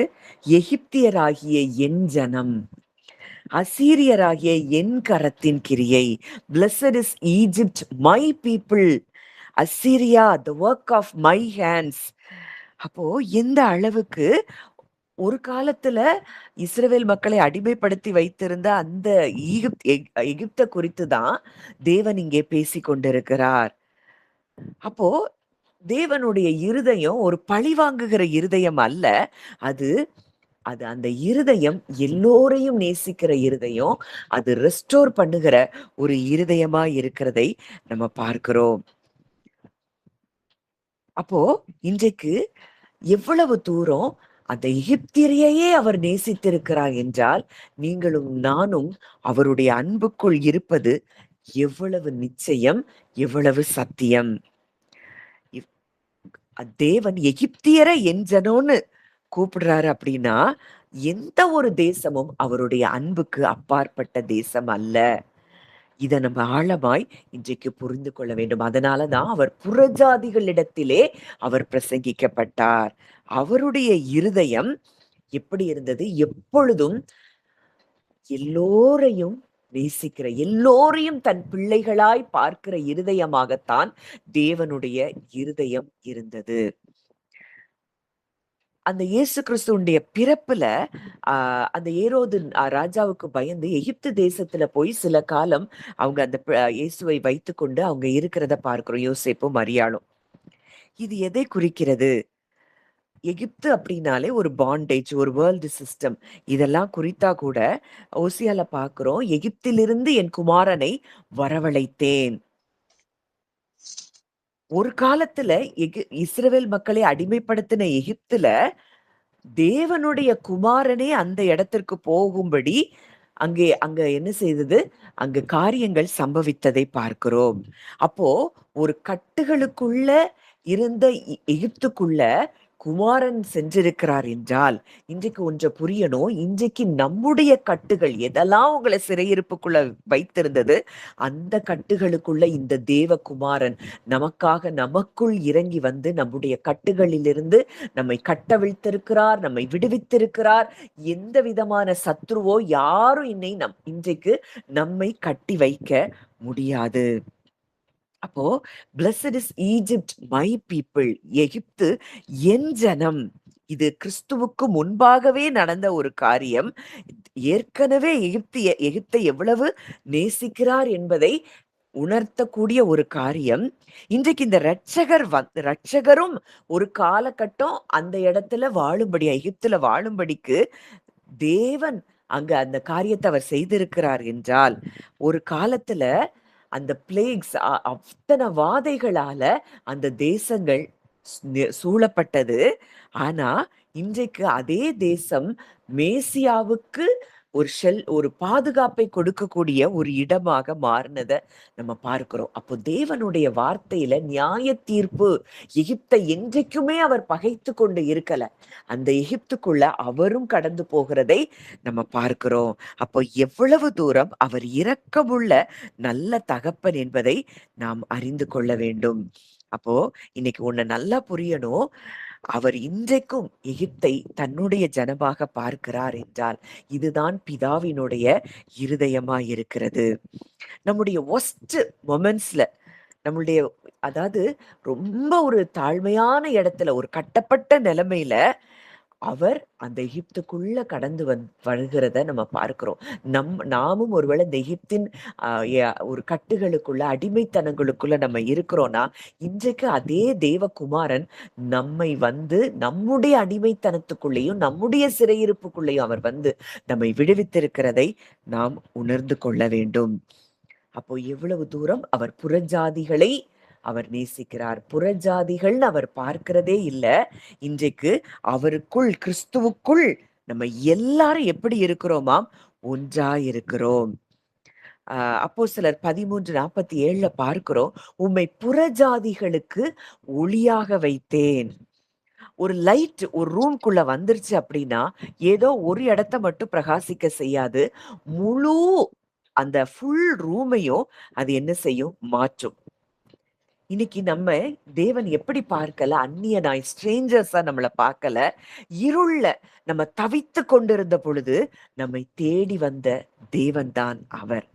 எகிப்தியராகிய என் ஜனம், அசீரியராகிய என் கரத்தின் கிரியை. Blessed is Egypt, my people. Assyria, the work of my hands. அப்போ எந்த அளவுக்கு ஒரு காலத்துல இஸ்ரவேல் மக்களை அடிமைப்படுத்தி வைத்திருந்த அந்த எகிப்த குறித்து தான் தேவன் இங்கே பேசி கொண்டிருக்கிறார். அப்போ தேவனுடைய இருதயம் ஒரு பழிவாங்குகிற இருதயம் அல்ல. அது அது அந்த இருதயம் எல்லோரையும் நேசிக்கிற இருதயம். அது ரெஸ்டோர் பண்ணுகிற ஒரு இருதயமா இருக்கிறதை நம்ம பார்க்கிறோம். அப்போ இன்றைக்கு எவ்வளவு தூரம் அந்த எகிப்தியரையே அவர் நேசித்திருக்கிறார் என்றால், நீங்களும் நானும் அவருடைய அன்புக்குள் இருப்பது எவ்வளவு நிச்சயம், எவ்வளவு சத்தியம். இவ் தேவன் எகிப்தியரை என் ஜனம்னு கூப்பிடுறாரு அப்படின்னா, எந்த ஒரு தேசமும் அவருடைய அன்புக்கு அப்பாற்பட்ட தேசம் அல்ல. இத நம்ம ஆழமாய் இன்றைக்கு புரிந்து கொள்ள வேண்டும். அதனாலதான் அவர் புறஜாதிகளிடத்திலே அவர் பிரசங்கிக்கப்பட்டார். அவருடைய இருதயம் எப்படி இருந்தது? எப்பொழுதும் எல்லோரையும் நேசிக்கிற, எல்லோரையும் தன் பிள்ளைகளாய் பார்க்கிற இருதயமாகத்தான் தேவனுடைய இருதயம் இருந்தது. அந்த இயேசு கிறிஸ்துவுடைய பிறப்புல அந்த ஏரோது ராஜாவுக்கு பயந்து எகிப்து தேசத்துல போய் சில காலம் அவங்க அந்த இயேசுவை வைத்துக்கொண்டு அவங்க இருக்கிறத பார்க்கிறோம், யோசேப்பும் மரியாளும். இது எதை குறிக்கிறது? எகிப்து அப்படின்னாலே ஒரு பாண்டேஜ், ஒரு வேர்ல்டு சிஸ்டம். இதெல்லாம் குறித்தா கூட ஓசியால பார்க்கிறோம், எகிப்திலிருந்து என் குமாரனை வரவழைத்தேன். ஒரு காலத்துல இஸ்ரவேல் மக்களை அடிமைப்படுத்தின எகிப்துல தேவனுடைய குமாரனே அந்த இடத்திற்கு போகும்படி அங்க என்ன செய்தது? அங்க காரியங்கள் சம்பவித்ததை பார்க்கிறோம். அப்போ ஒரு கட்டுகளுக்குள்ள இருந்த எகிப்துக்குள்ள குமாரன் சென்றிருக்கிறார் என்றால், இன்றைக்கு ஒன்றை புரியணும். இன்றைக்கு நம்முடைய கட்டுகள் எதெல்லாம் உங்களை சிறையிருப்புக்குள்ள வைத்திருந்தது, அந்த கட்டுகளுக்குள்ள இந்த தேவகுமாரன் நமக்காக நமக்குள் இறங்கி வந்து நம்முடைய கட்டுகளிலிருந்து நம்மை கட்டவிழ்த்திருக்கிறார், நம்மை விடுவித்திருக்கிறார். எந்த விதமான சத்ருவோ யாரும் இன்றைக்கு நம்மை கட்டி வைக்க முடியாது. அப்போ blessed is Egypt my people, எகிப்து என் ஜனம். இது கிறிஸ்துவுக்கு முன்பாகவே நடந்த ஒரு காரியம். ஏற்கனவே எகிப்தை எவ்வளவு நேசிக்கிறார் என்பதை உணர்த்தக்கூடிய ஒரு காரியம். இன்றைக்கு இந்த ரட்சகரும் ஒரு காலகட்டம் அந்த இடத்துல வாழும்படி, எகிப்துல வாழும்படிக்கு தேவன் அங்க அந்த காரியத்தை அவர் செய்திருக்கிறார் என்றால், ஒரு காலத்துல அந்த பிளேக்ஸ் அத்தனை வாதைகளால அந்த தேசங்கள் சூழப்பட்டது. ஆனா இன்றைக்கு அதே தேசம் மேசியாவுக்கு ஒரு பாதுகாப்பை கொடுக்கக்கூடிய ஒரு இடமாக மாறினத நம்ம பார்க்கிறோம். அப்போ தேவனுடைய வார்த்தையில நியாய தீர்ப்பு. எகிப்தை என்றைக்குமே அவர் பகைத்து கொண்டு இருக்கல. அந்த எகிப்துக்குள்ள அவரும் கடந்து போகிறதை நம்ம பார்க்கிறோம். அப்போ எவ்வளவு தூரம் அவர் இரக்கமுள்ள நல்ல தகப்பன் என்பதை நாம் அறிந்து கொள்ள வேண்டும். அப்போ இன்னைக்கு ஒண்ணு நல்லா புரியணும். அவர் இன்றைக்கும் எகிப்தை தன்னுடைய ஜனமாக பார்க்கிறார் என்றால், இதுதான் பிதாவினுடைய இருதயமா இருக்கிறது. நம்முடைய ஒஸ்ட் மொமெண்ட்ஸ்ல, நம்மளுடைய அதாவது ரொம்ப ஒரு தாழ்மையான இடத்துல, ஒரு கட்டப்பட்ட நிலைமையில அவர் அந்த எகிப்துக்குள்ள கடந்து வருகிறத நம்ம பார்க்கிறோம். நாமும் ஒருவேளை இந்த எகிப்தின் ஒரு கட்டுகளுக்குள்ள, அடிமைத்தனங்களுக்குள்ள நம்ம இருக்கிறோம்னா, இன்றைக்கு அதே தேவகுமாரன் நம்மை வந்து நம்முடைய அடிமைத்தனத்துக்குள்ளேயும் நம்முடைய சிறையிருப்புக்குள்ளேயும் அவர் வந்து நம்மை விடுவித்திருக்கிறதை நாம் உணர்ந்து கொள்ள வேண்டும். அப்போ எவ்வளவு தூரம் அவர் புறஜாதிகளை அவர் நேசிக்கிறார். புறஜாதிகள்னு அவர் பார்க்கிறதே இல்ல. இன்றைக்கு அவருக்குள், கிறிஸ்துவுக்குள் நம்ம எல்லாரும் எப்படி இருக்கிறோமாம்? ஒன்றா இருக்கிறோம். அப்போஸ்தலர் 13:47 பார்க்கிறோம், உம்மை புறஜாதிகளுக்கு ஒளியாக வைத்தேன். ஒரு லைட் ஒரு ரூம்குள்ள வந்துருச்சு அப்படின்னா, ஏதோ ஒரு இடத்த மட்டும் பிரகாசிக்க செய்யாது. முழு அந்த ஃபுல் ரூமையும் அது என்ன செய்யும்? மாற்றும். இன்னைக்கு நம்ம தேவன் எப்படி பார்க்கல? அந்நியனாய், ஸ்ட்ரேஞ்சர்ஸா நம்மள பார்க்கல. இருள்ல நம்ம தவித்து கொண்டிருந்த பொழுது நம்மை தேடி வந்த தேவன் தான் அவர்.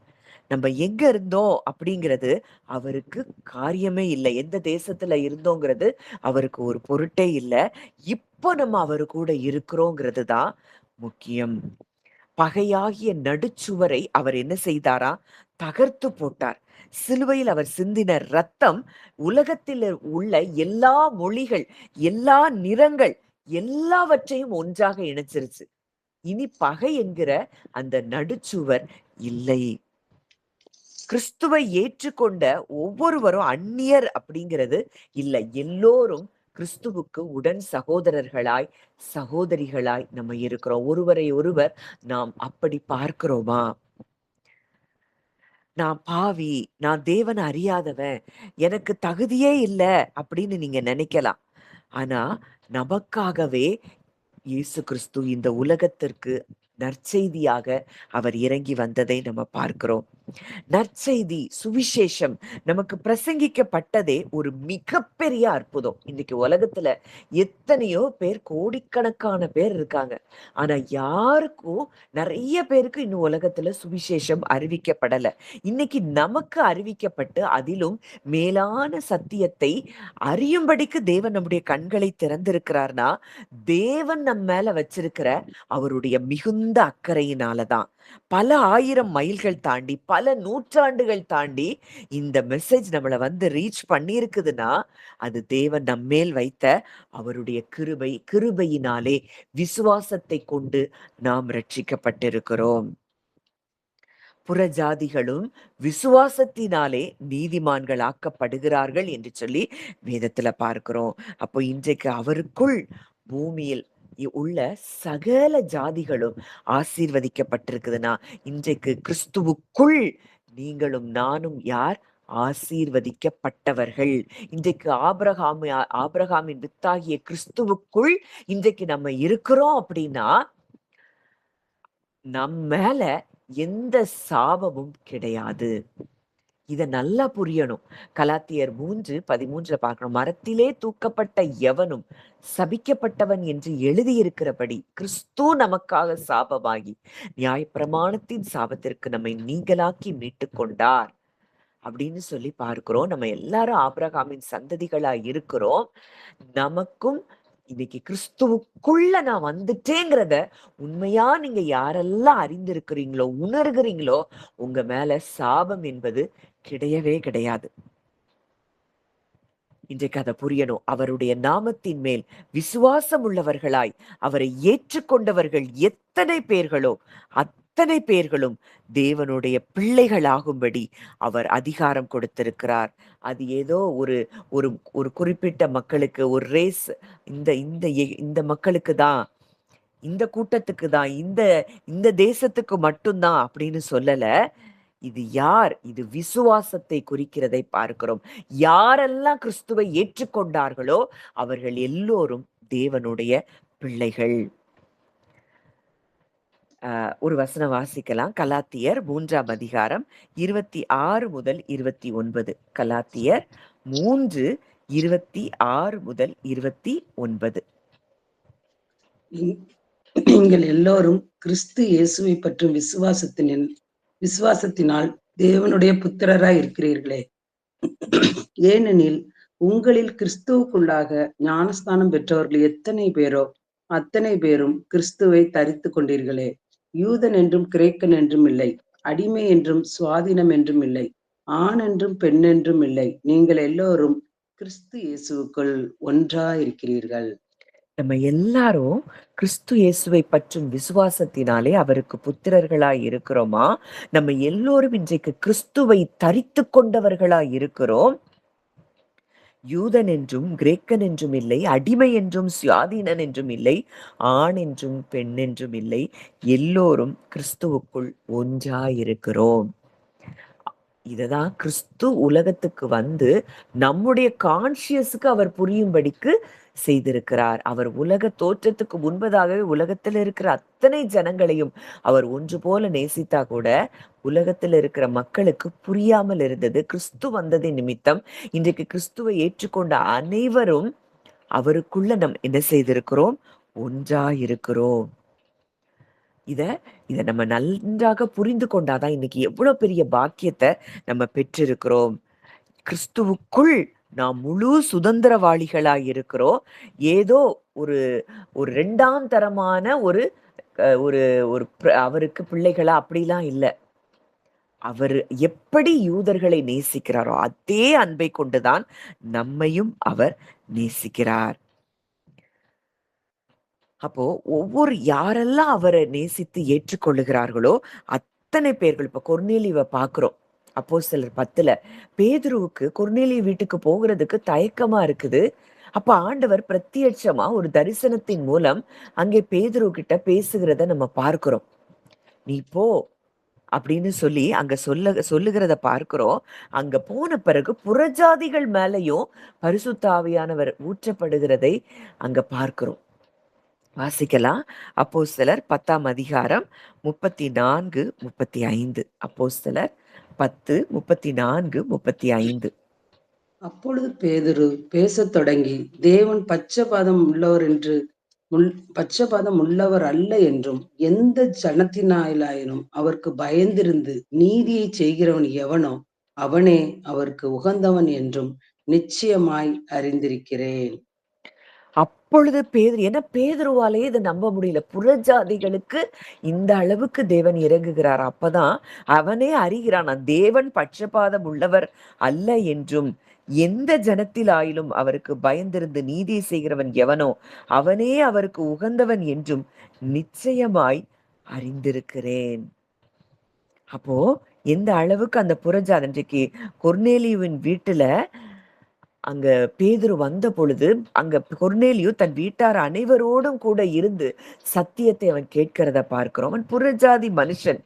நம்ம எங்க இருந்தோம் அப்படிங்கிறது அவருக்கு காரியமே இல்லை. எந்த தேசத்துல இருந்தோங்கிறது அவருக்கு ஒரு பொருட்டே இல்லை. இப்போ நம்ம அவரு கூட இருக்கிறோங்கிறது தான் முக்கியம். பகையாகிய நடுச்சுவரை அவர் என்ன செய்தாரா? தகர்த்து போட்டார். சிலுவையில் அவர் சிந்தின ரத்தம் உலகத்தில் உள்ள எல்லா மொழிகள், எல்லா நிறங்கள் எல்லாவற்றையும் ஒன்றாக இணைச்சிருச்சு. இனி பகை என்கிற அந்த நடுச்சுவர் இல்லை. கிறிஸ்துவை ஏற்றுக்கொண்ட ஒவ்வொருவரும் அந்நியர் அப்படிங்கிறது இல்ல. எல்லோரும் கிறிஸ்துவுக்கு உடன் சகோதரர்களாய், சகோதரிகளாய் நம்ம இருக்கிறோம். ஒருவரை ஒருவர் நாம் அப்படி பார்க்கிறோமா? நான் பாவி, நான் தேவனை அறியாதவன், எனக்கு தகுதியே இல்ல அப்படின்னு நீங்க நினைக்கலாம். ஆனா நமக்காகவே இயேசு கிறிஸ்து இந்த உலகத்திற்கு நற்செய்தியாக அவர் இறங்கி வந்ததை நம்ம பார்க்கிறோம். நற்செய்தி, சுவிசேஷம் நமக்கு பிரசங்கிக்கப்பட்டதே ஒரு மிகப்பெரிய அற்புதம். இன்னைக்கு உலகத்துல எத்தனையோ பேர், கோடிக்கணக்கான பேர் இருக்காங்க. ஆனா யாருக்கும், நிறைய பேருக்கு இன்னும் உலகத்துல சுவிசேஷம் அறிவிக்கப்படல. இன்னைக்கு நமக்கு அறிவிக்கப்பட்டு அதிலும் மேலான சத்தியத்தை அறியும்படிக்கு தேவன் நம்முடைய கண்களை திறந்திருக்கிறார்னா, தேவன் நம்ம மேல வச்சிருக்கிற அவருடைய மிகுந்த அக்கறையினாலதான். பல 1000 மைல்கள் தாண்டி, பல நூற்றாண்டுகள் தாண்டி இந்த மெசேஜ் நம்மள வந்து ரீச் பண்ணியிருக்குதுன்னா, அது தேவன் நம்மேல் வைத்த அவருடைய கிருபை. கிருபையினாலே விசுவாசத்தை கொண்டு நாம் ரட்சிக்கப்பட்டிருக்கிறோம். புறஜாதிகளும் விசுவாசத்தினாலே நீதிமான்கள் ஆக்கப்படுகிறார்கள் என்று சொல்லி வேதத்துல பார்க்கிறோம். அப்போ இன்றைக்கு அவருக்குள் பூமியில் உள்ள சகல ஜாதிகளும் ஆசீர்வதிக்கப்பட்டிருக்குதுன்னா, இன்றைக்கு கிறிஸ்துவுக்குள் நீங்களும் நானும் யார்? ஆசீர்வதிக்கப்பட்டவர்கள். இன்றைக்கு ஆபிரகாமின் வித்தாகிய கிறிஸ்துவுக்குள் இன்றைக்கு நம்ம இருக்கிறோம் அப்படின்னா, நம் மேல எந்த சாபமும் கிடையாது. இத நல்லா புரியணும். கலாத்தியர் 3:13 பார்க்கிறோம். மரத்திலே தூக்கப்பட்ட எவனும் சபிக்கப்பட்டவன் என்று எழுதியிருக்கிறபடி கிறிஸ்து நமக்காக சாபமாகி நியாயப்பிரமாணத்தின் சாபத்திற்கு நம்மை நீங்களாக்கி மீட்டுக் கொண்டார் அப்படின்னு சொல்லி பார்க்கிறோம். நம்ம எல்லாரும் ஆபிரகாமின் சந்ததிகளா இருக்கிறோம். நமக்கும் இன்னைக்கு கிறிஸ்துவுக்குள்ள நான் வந்துட்டேங்கிறத உண்மையா நீங்க யாரெல்லாம் அறிந்திருக்கிறீங்களோ, உணர்கிறீங்களோ, உங்க மேல சாபம் என்பது கிடையவே கிடையாது. இன்றைக்கு அதை புரியணும். அவருடைய நாமத்தின் மேல் விசுவாசம் உள்ளவர்களாய் அவரை ஏற்றுக்கொண்டவர்கள் எத்தனை பேர்களோ அத்தனை பேர்களும் தேவனுடைய பிள்ளைகளாகும்படி அவர் அதிகாரம் கொடுத்திருக்கிறார். அது ஏதோ ஒரு ஒரு ஒரு குறிப்பிட்ட மக்களுக்கு ஒரு ரேஸ், இந்த இந்த இந்த மக்களுக்கு தான், இந்த கூட்டத்துக்கு தான், இந்த இந்த தேசத்துக்கு மட்டும்தான் அப்படின்னு சொல்லல. இது யார்? இது விசுவாசத்தை குறிக்கிறதை பார்க்கிறோம். யாரெல்லாம் கிறிஸ்துவை ஏற்றுக்கொண்டார்களோ அவர்கள் எல்லோரும் தேவனுடைய பிள்ளைகள். ஒரு வசனம் வாசிக்கலாம். கலாத்தியர் 3ஆம் அதிகாரம் 26 முதல் 29. கலாத்தியர் 3:26 முதல் 29. நீங்கள் எல்லோரும் கிறிஸ்து இயேசுவை பற்றும் விசுவாசத்தினால் தேவனுடைய புத்திரராய் இருக்கிறீர்களே. ஏனெனில் உங்களில் கிறிஸ்துவுக்குள்ளாக ஞானஸ்தானம் பெற்றவர்கள் எத்தனை பேரோ அத்தனை பேரும் கிறிஸ்துவை தரித்து கொண்டீர்களே. யூதன் என்றும் கிரேக்கன் என்றும் இல்லை, அடிமை என்றும் சுவாதீனம் என்றும் இல்லை, ஆண் என்றும் பெண் என்றும் இல்லை, நீங்கள் எல்லோரும் கிறிஸ்து இயேசுவுக்குள் ஒன்றாயிருக்கிறீர்கள். நம்ம எல்லாரும் கிறிஸ்து இயேசுவை பற்றும் விசுவாசத்தினாலே அவருக்கு புத்திரர்களாய் இருக்கிறோமா? நம்ம எல்லோரும் இன்றைக்கு கிறிஸ்துவை தரித்து கொண்டவர்களாய் இருக்கிறோம். யூதன் என்றும் கிரேக்கன் என்றும் இல்லை, அடிமை என்றும் சுயாதீனன் என்றும் இல்லை, ஆண் என்றும் பெண் என்றும் இல்லை, எல்லோரும் கிறிஸ்துவுக்குள் ஒன்றாயிருக்கிறோம். இததான் கிறிஸ்து உலகத்துக்கு வந்து நம்முடைய கான்சியஸுக்கு அவர் புரியும்படிக்கு செய்திருக்கிறார். அவர் உலக தோற்றத்துக்கு முன்பதாகவே உலகத்தில் இருக்கிற அத்தனை ஜனங்களையும் அவர் ஒன்று போல நேசித்தா கூட உலகத்தில் இருக்கிற மக்களுக்கு புரியாமல் இருந்தது. கிறிஸ்து வந்ததின் நிமித்தம் இன்றைக்கு கிறிஸ்துவை ஏற்றுக்கொண்ட அனைவரும் அவருக்குள்ள நம் என்ன செய்திருக்கிறோம்? ஒன்றாயிருக்கிறோம். இத நம்ம நன்றாக புரிந்து கொண்டாதான் இன்னைக்கு எவ்வளவு பெரிய பாக்கியத்தை நம்ம பெற்றிருக்கிறோம். கிறிஸ்துவுக்குள் நாம் முழு சுதந்திரவாளிகளாய் இருக்கிறோம். ஏதோ ஒரு 2ஆம் தரமான ஒரு ஒரு ஒரு அவருக்கு பிள்ளைகளா அப்படிலாம் இல்ல. அவரு எப்படி யூதர்களை நேசிக்கிறாரோ, அதே அன்பை கொண்டுதான் நம்மையும் அவர் நேசிக்கிறார். அப்போ யாரெல்லாம் அவர நேசித்து ஏற்றுக்கொள்ளுகிறார்களோ, அத்தனை பேர்கள் இப்ப கொர்நேலியுவ பார்க்கிறோம். அப்போஸ்தலர் 10ல பேதுருவுக்கு கொர்நேலியு வீட்டுக்கு போகுறதுக்கு தயக்கமா இருக்குது. அப்ப ஆண்டவர் பிரத்யட்சமா ஒரு தரிசனத்தின் மூலம் அங்கே பேதுரு கிட்ட பேசுகிறத நம்ம பார்க்கிறோம். "நீ போ" அப்படின்னு சொல்லி அங்க சொல்லுகிறத பார்க்கிறோம். அங்க போன பிறகு புறஜாதிகள் மேலயும் பரிசுத்த ஆவியானவர் ஊற்றப்படுகிறதை அங்க பார்க்கிறோம். வாசிக்கலாம். அப்போஸ்தலர் 10ஆம் அதிகாரம் 34, 35. அப்போஸ்தலர் 10, 34, 35. அப்பொழுது பேதுரு பேசத் தொடங்கி, தேவன் பட்சபாதம் உள்ளவர் அல்ல என்றும், எந்த ஜனத்தினாயிலாயினும் அவருக்கு பயந்திருந்து நீதியைச் செய்கிறவன் எவனோ அவனே அவருக்கு உகந்தவன் என்றும் நிச்சயமாய் அறிந்திருக்கிறேன். அப்பொழுது ஏன்னா பேதுருவாலேயே இத நம்ப முடியல. புறஜாதிகளுக்கு இந்த அளவுக்கு தேவன் இறங்குகிறார். அப்பதான் அவனே அறிகிறான். தேவன் பட்சபாதம் உள்ளவர் அல்ல என்றும், எந்த ஜனத்திலாயிலும் அவருக்கு பயந்திருந்து நீதி செய்கிறவன் எவனோ அவனே அவருக்கு உகந்தவன் என்றும் நிச்சயமாய் அறிந்திருக்கிறேன். அப்போ எந்த அளவுக்கு அந்த புறஜாதி இன்றைக்கு கொர்நேலியுவின் வீட்டுல அங்க பேதுரு வந்த பொழுது, அங்க கொர்நேலியு தன் வீட்டார் அனைவரோடும் கூட இருந்து சத்தியத்தை அவன் கேட்கிறத பார்க்கிறோம். அவன் புறஜாதி மனுஷன்.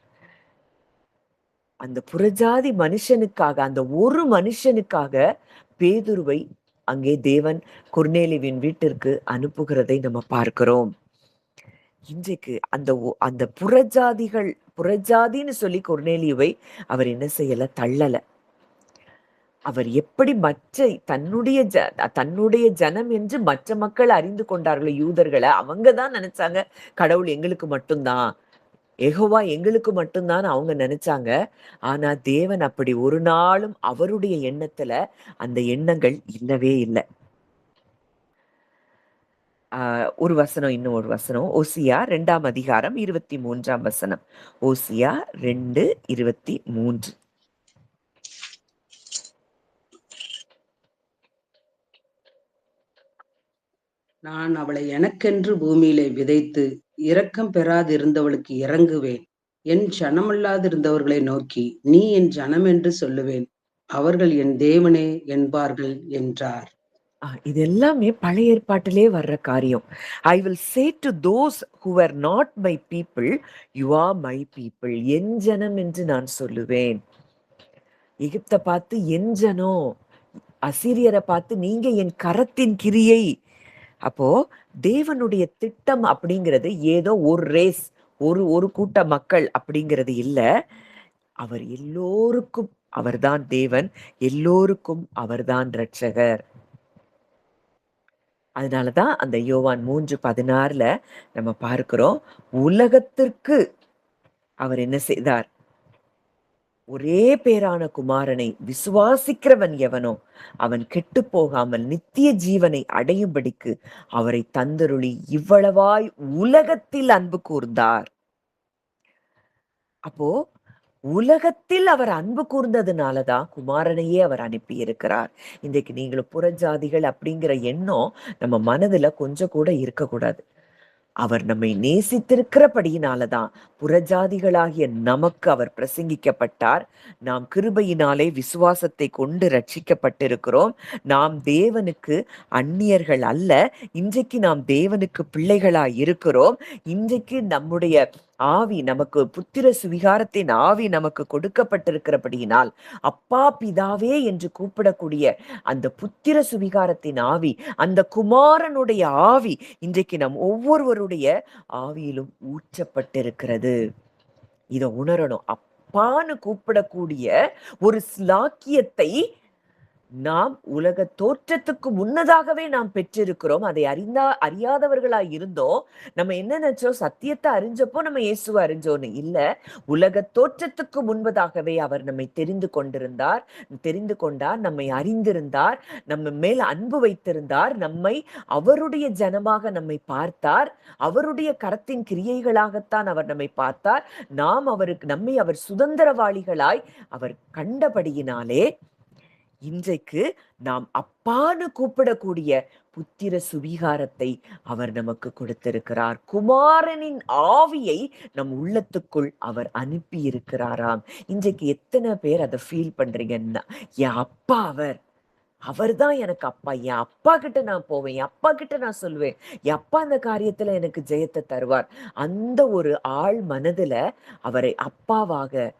அந்த புறஜாதி மனுஷனுக்காக, அந்த ஒரு மனுஷனுக்காக பேதுருவை அங்கே தேவன் கொர்நேலியுவின் வீட்டிற்கு அனுப்புகிறதை நம்ம பார்க்கிறோம். இன்றைக்கு அந்த புறஜாதின்னு சொல்லி கொர்நேலியுவை அவர் என்ன செய்யல? தள்ளல. அவர் எப்படி தன்னுடைய ஜனம் என்று மற்ற மக்கள் அறிந்து கொண்டார்களோ யூதர்களை, அவங்க தான் நினைச்சாங்க கடவுள் எங்களுக்கு மட்டும்தான், யெகோவா எங்களுக்கு மட்டும்தான் அவங்க நினைச்சாங்க. ஆனா தேவன் அப்படி ஒரு நாளும் அவருடைய எண்ணத்துல அந்த எண்ணங்கள் இல்லவே இல்லை. இன்னும் ஒரு வசனம் ஓசியா 2ஆம் அதிகாரம் 23ஆம் வசனம். ஓசியா 2:23. நான் அவளை எனக்கென்று பூமியிலே விதைத்து இரக்கம் பெறாதிருந்தவளுக்கு இறங்குவேன். என் ஜனமல்லாதிருந்தவர்களை நோக்கி, நீ என் ஜனம் என்று சொல்லுவேன். அவர்கள் என் தேவனே என்பார்கள் என்றார். இது எல்லாமே பழைய ஏற்பாட்டிலே வர்ற காரியம். I will say to those who are not my people, you are my people. என் ஜனம் என்று நான் சொல்லுவேன். எகிப்தை பார்த்து என் ஜனம், அசீரியரை பார்த்து நீங்க என் கரத்தின் கிரியை. அப்போ தேவனுடைய திட்டம் அப்படிங்கிறது ஏதோ ஒரு ரேஸ், ஒரு கூட்ட மக்கள் அப்படிங்கிறது இல்ல. அவர் எல்லோருக்கும் அவர்தான் தேவன், எல்லோருக்கும் அவர்தான் இரட்சகர். அதனாலதான் அந்த யோவான் 3:16 நம்ம பார்க்கிறோம், உலகத்திற்கு அவர் என்ன செய்தார்? ஒரே பேரான குமாரனை விசுவாசிக்கிறவன் எவனோ அவன் கெட்டு போகாமல் நித்திய ஜீவனை அடையும்படிக்கு அவரை தந்தருளி இவ்வளவாய் உலகத்தில் அன்பு கூர்ந்தார். அப்போ உலகத்தில் அவர் அன்பு கூர்ந்ததுனாலதான் குமாரனையே அவர் அனுப்பி இருக்கிறார். இன்றைக்கு நீங்களும் புறஜாதிகள் அப்படிங்கிற எண்ணம் நம்ம மனதுல கொஞ்சம் கூட இருக்கக்கூடாது. அவர் நம்மை நேசித்திருக்கிறபடியினாலதான் புறஜாதிகளாகிய நமக்கு அவர் பிரசங்கிக்கப்பட்டார். நாம் கிருபையினாலே விசுவாசத்தை கொண்டு ரட்சிக்கப்பட்டிருக்கிறோம். நாம் தேவனுக்கு அந்நியர்கள் அல்ல. இன்றைக்கு நாம் தேவனுக்கு பிள்ளைகளாய் இருக்கிறோம். இன்றைக்கு நம்முடைய ஆவி, நமக்கு புத்திர சுவிகாரத்தின் ஆவி நமக்கு கொடுக்கப்பட்டிருக்கிறபடியினால் அப்பா பிதாவே என்று கூப்பிடக்கூடிய அந்த புத்திர சுவிகாரத்தின் ஆவி, அந்த குமாரனுடைய ஆவி இன்றைக்கு நம் ஒவ்வொருவருடைய ஆவியிலும் ஊற்றப்பட்டிருக்கிறது. இதை உணரணும். அப்பான்னு கூப்பிடக்கூடிய ஒரு ஸ்லாக்கியத்தை நாம் உலக தோற்றத்துக்கு முன்னதாகவே நாம் பெற்றிருக்கிறோம். அதை அறியாதவர்களாய் இருந்தோம். நம்ம என்ன நினைச்சோம், சத்தியத்தை அறிஞ்சப்போ நம்ம இயேசுவை அறிஞ்சோன்னு. இல்ல, உலக தோற்றத்துக்கு முன்பதாகவே அவர் நம்மை தெரிந்து கொண்டார், நம்மை அறிந்திருந்தார், நம்ம மேல் அன்பு வைத்திருந்தார், நம்மை அவருடைய ஜனமாக நம்மை பார்த்தார், அவருடைய கரத்தின் கிரியைகளாகத்தான் அவர் நம்மை பார்த்தார். நம்மை அவர் சுதந்திரவாளிகளாய் அவர் கண்டபடியினாலே இன்றைக்கு நாம் அப்பான்னு கூப்பிடக்கூடிய புத்திர சுவிகாரத்தை அவர் நமக்கு கொடுத்திருக்கிறார். குமாரனின் ஆவியை நம் உள்ளத்துக்குள் அவர் அனுப்பி இருக்கிறாராம். இன்றைக்கு எத்தனை பேர் அதை ஃபீல் பண்றீங்கன்னா, என் அப்பா அவர்தான் எனக்கு அப்பா. என் அப்பா கிட்ட நான் போவேன், என் அப்பா கிட்ட நான் சொல்லுவேன், என் அப்பா அந்த காரியத்துல எனக்கு ஜெயத்தை தருவார். அந்த ஒரு ஆள் மனதுல அவரை அப்பாவாக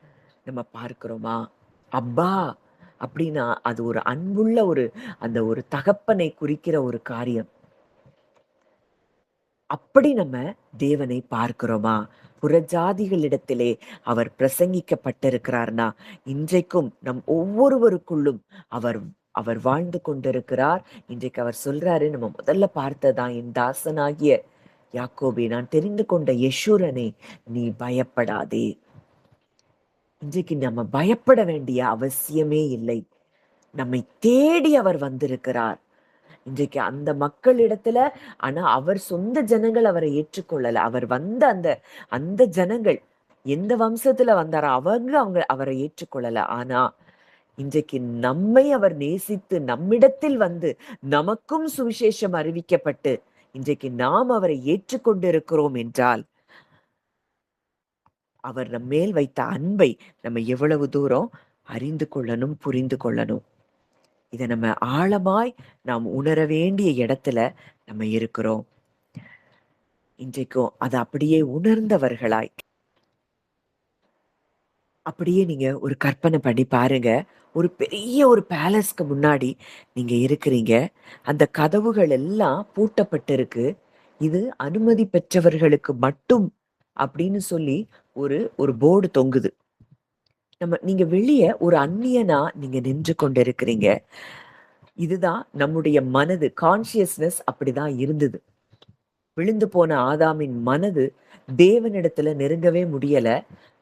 நம்ம பார்க்கிறோமா? அப்பா அப்படின்னா அது ஒரு அன்புள்ள அந்த ஒரு தகப்பனை குறிக்கிற ஒரு காரியம். அப்படி நம்ம தேவனை பார்க்கிறோமா? புறஜாதிகளிடத்திலே அவர் பிரசங்கிக்கப்பட்டிருக்கிறார்னா, இன்றைக்கும் நம் ஒவ்வொருவருக்குள்ளும் அவர் அவர் வாழ்ந்து கொண்டிருக்கிறார். இன்றைக்கு அவர் சொல்றாரு, நம்ம முதல்ல பார்த்ததான், என் தாசனாகிய யாக்கோபே, நான் தெரிந்து கொண்ட யெஷூரனே, நீ பயப்படாதே. இன்றைக்கு நம்ம பயப்பட வேண்டிய அவசியமே இல்லை. நம்மை தேடி அவர் வந்திருக்கிறார். இன்றைக்கு அந்த மக்களிடத்துல, ஆனா அவர் சொந்த ஜனங்கள் அவரை ஏற்றுக்கொள்ளல. அவர் வந்த அந்த ஜனங்கள் எந்த வம்சத்துல வந்தாரோ அவங்க அவரை ஏற்றுக்கொள்ளல. ஆனா இன்றைக்கு நம்மை அவர் நேசித்து நம்மிடத்தில் வந்து நமக்கும் சுவிசேஷம் அறிவிக்கப்பட்டு இன்றைக்கு நாம் அவரை ஏற்றுக்கொண்டிருக்கிறோம் என்றால், அவர் நம் மேல் வைத்த அன்பை நம்ம எவ்வளவு தூரம் அறிந்து கொள்ளணும், புரிந்து கொள்ளணும். இதை நம்ம ஆழமாய் நாம் உணர வேண்டிய இடத்துல நம்ம இருக்கிறோம். இன்றைக்கும் அதை அப்படியே உணர்ந்தவர்களாய், அப்படியே நீங்க ஒரு கற்பனை பண்ணி பாருங்க. ஒரு பெரிய ஒரு பேலஸ்க்கு முன்னாடி நீங்க இருக்கிறீங்க. அந்த கதவுகள் எல்லாம் பூட்டப்பட்டிருக்கு. இது அனுமதி பெற்றவர்களுக்கு மட்டும் அப்படின்னு சொல்லி ஒரு போர்டு தொங்குது. நீங்க வெளிய ஒரு அந்நியனா நீங்க நின்று கொண்டிருக்கிறீங்க. இதுதான் நம்முடைய மனது, கான்சியஸ்னஸ் அப்படிதான் இருந்தது. விழுந்து போன ஆதாமின் மனது தேவனிடத்துல நெருங்கவே முடியல.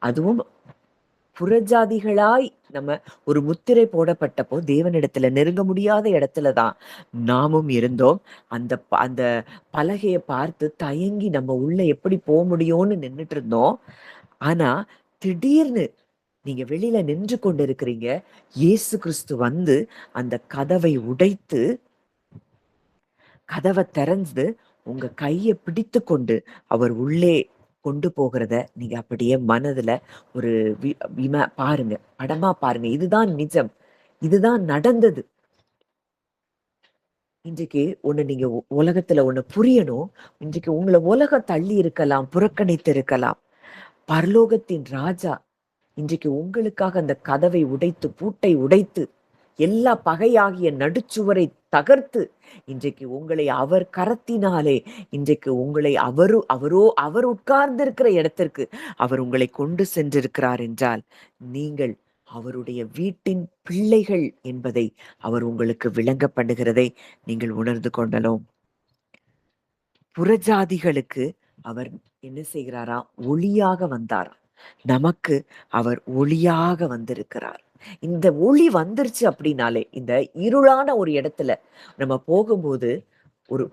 அதுவும் புறஜாதிகளாய் நம்ம ஒரு முத்திரை போடப்பட்டப்போ தேவனிடத்துல நெருங்க முடியாத இடத்துலதான் நாமும் இருந்தோம். அந்த பலகையை பார்த்து தயங்கி நம்ம உள்ள எப்படி போக முடியும்னு நின்னுட்டு இருந்தோம். ஆனா திடீர்னு நீங்க வெளியில நின்று கொண்டிருக்கிறீங்க. இயேசு கிறிஸ்து வந்து அந்த கதவை உடைத்து, கதவை திறந்து உங்க கையை பிடித்து கொண்டு அவர் உள்ளே கொண்டு போகிறத நீங்க அப்படியே மனதுல ஒரு பாருங்க, படமா பாருங்க. இதுதான் நிஜம், இதுதான் நடந்தது. இன்றைக்கு நீங்க உலகத்துல புரியணும். இன்றைக்கு உங்களை உலகம் தள்ளி இருக்கலாம், புறக்கணித்து இருக்கலாம். பரலோகத்தின் ராஜா இன்றைக்கு உங்களுக்காக அந்த கதவை உடைத்து, பூட்டை உடைத்து, எல்லா பகையாகிய நடுச்சுவரை தகர்த்து இன்றைக்கு உங்களை அவர் கரத்தினாலே இன்றைக்கு உங்களை அவர் உட்கார்ந்திருக்கிற இடத்திற்கு அவர் உங்களை கொண்டு சென்றிருக்கிறார் என்றால், நீங்கள் அவருடைய வீட்டின் பிள்ளைகள் என்பதை அவர் உங்களுக்கு விளங்க பண்ணுகிறதை நீங்கள் உணர்ந்து கொண்டலும். புறஜாதிகளுக்கு அவர் என்ன செய்கிறாரா? ஒளியாக வந்தார். நமக்கு அவர் ஒளியாக வந்திருக்கிறார். இந்த ஒளி வந்துருச்சு அப்படின்னாலே, இந்த இருளான ஒரு இடத்துல நம்ம போகும்போது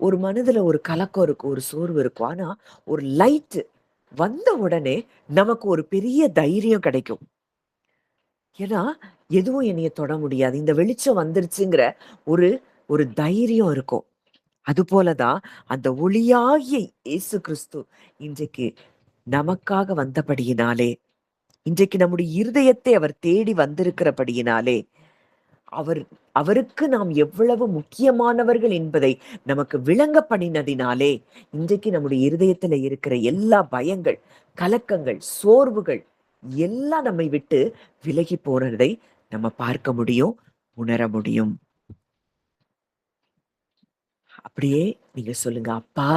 ஒரு மனதுல ஒரு கலக்கம் இருக்கும், ஒரு சோர்வு இருக்கும். ஆனா ஒரு லைட் வந்த உடனே நமக்கு ஒரு பெரிய தைரியம் கிடைக்கும். ஏன்னா எதுவும் என்னைய தொட முடியாது, இந்த வெளிச்சம் வந்துருச்சுங்கிற ஒரு தைரியம் இருக்கும். அது போலதான் அந்த ஒளியாகிய இயேசு கிறிஸ்து இன்றைக்கு நமக்காக வந்தபடியினாலே, இன்றைக்கு நம்முடைய இருதயத்தை அவர் தேடி வந்திருக்கிறபடியினாலே, அவருக்கு நாம் எவ்வளவு முக்கியமானவர்கள் என்பதை நமக்கு விளங்க பண்ணினதினாலே, இன்றைக்கு நம்முடைய இருதயத்துல இருக்கிற எல்லா பயங்கள், கலக்கங்கள், சோர்வுகள் எல்லாம் நம்மை விட்டு விலகி போறதை நம்ம பார்க்க முடியும், உணர முடியும். அப்படியே நீங்க சொல்லுங்க, அப்பா,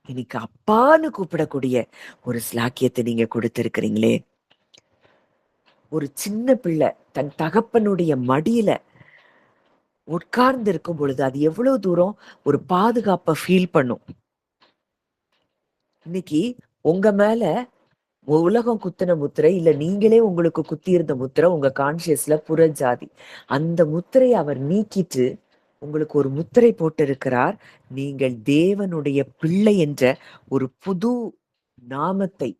இன்னைக்கு அப்பான்னு கூப்பிடக்கூடிய ஒரு ஸ்லாக்கியத்தை நீங்க கொடுத்திருக்கிறீங்களே. ஒரு சின்ன பிள்ளை தன் தகப்பனுடைய மடியில உட்கார்ந்து இருக்கும் பொழுது அது எவ்வளவு தூரம் ஒரு பாதுகாப்பை ஃபீல் பண்ணும். இன்னைக்கு உங்க மேல உலகம் குத்தின முத்திரை, இல்ல நீங்களே உங்களுக்கு குத்தியிருந்த முத்திரை உங்க கான்சியஸ்ல புறஜாதி. அந்த முத்திரையை அவர் நீக்கிட்டு உங்களுக்கு ஒரு முத்திரை போட்டிருக்கிறார். நீங்கள் தேவனுடைய பிள்ளை என்ற ஒரு புது நாமத்தை,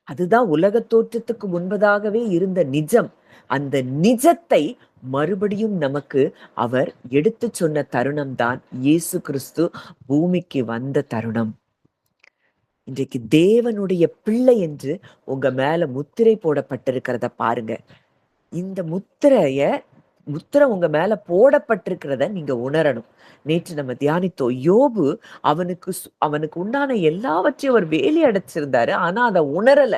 அதுதான் உலக தோற்றத்துக்கு முன்பதாகவே இருந்த நிஜம். அந்த நிஜத்தை மறுபடியும் நமக்கு அவர் எடுத்து சொன்ன தருணம் தான் இயேசு கிறிஸ்து பூமிக்கு வந்த தருணம். இன்றைக்கு தேவனுடைய பிள்ளை என்று உங்க மேல முத்திரை போடப்பட்டிருக்கிறத பாருங்க. இந்த முத்திரை உங்க மேல போடப்பட்டிருக்கிறத நீங்க உணரணும். நேற்று நம்ம தியானித்தோம். யோபு அவனுக்கு உண்டான எல்லாவற்றையும் அவர் வேலி அடைச்சிருந்தாரு. ஆனா அதை உணரல.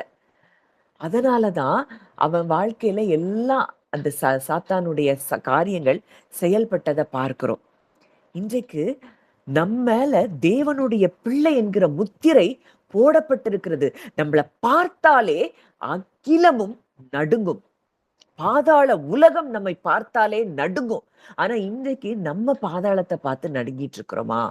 அதனாலதான் அவன் வாழ்க்கையில எல்லாம் அந்த சாத்தானுடைய காரியங்கள் செயல்பட்டதை பார்க்கிறோம். இன்றைக்கு நம்ம மேல தேவனுடைய பிள்ளை என்கிற முத்திரை போடப்பட்டிருக்கிறது. நம்மள பார்த்தாலே அகிலமும் நடுங்கும். பாதாள உலகம் நம்மை பார்த்தாலே நடுங்கும். ஆனா இன்றைக்கு நம்ம பாதாளத்தை பார்த்து நடுங்கிட்டு இருக்கிறோமா?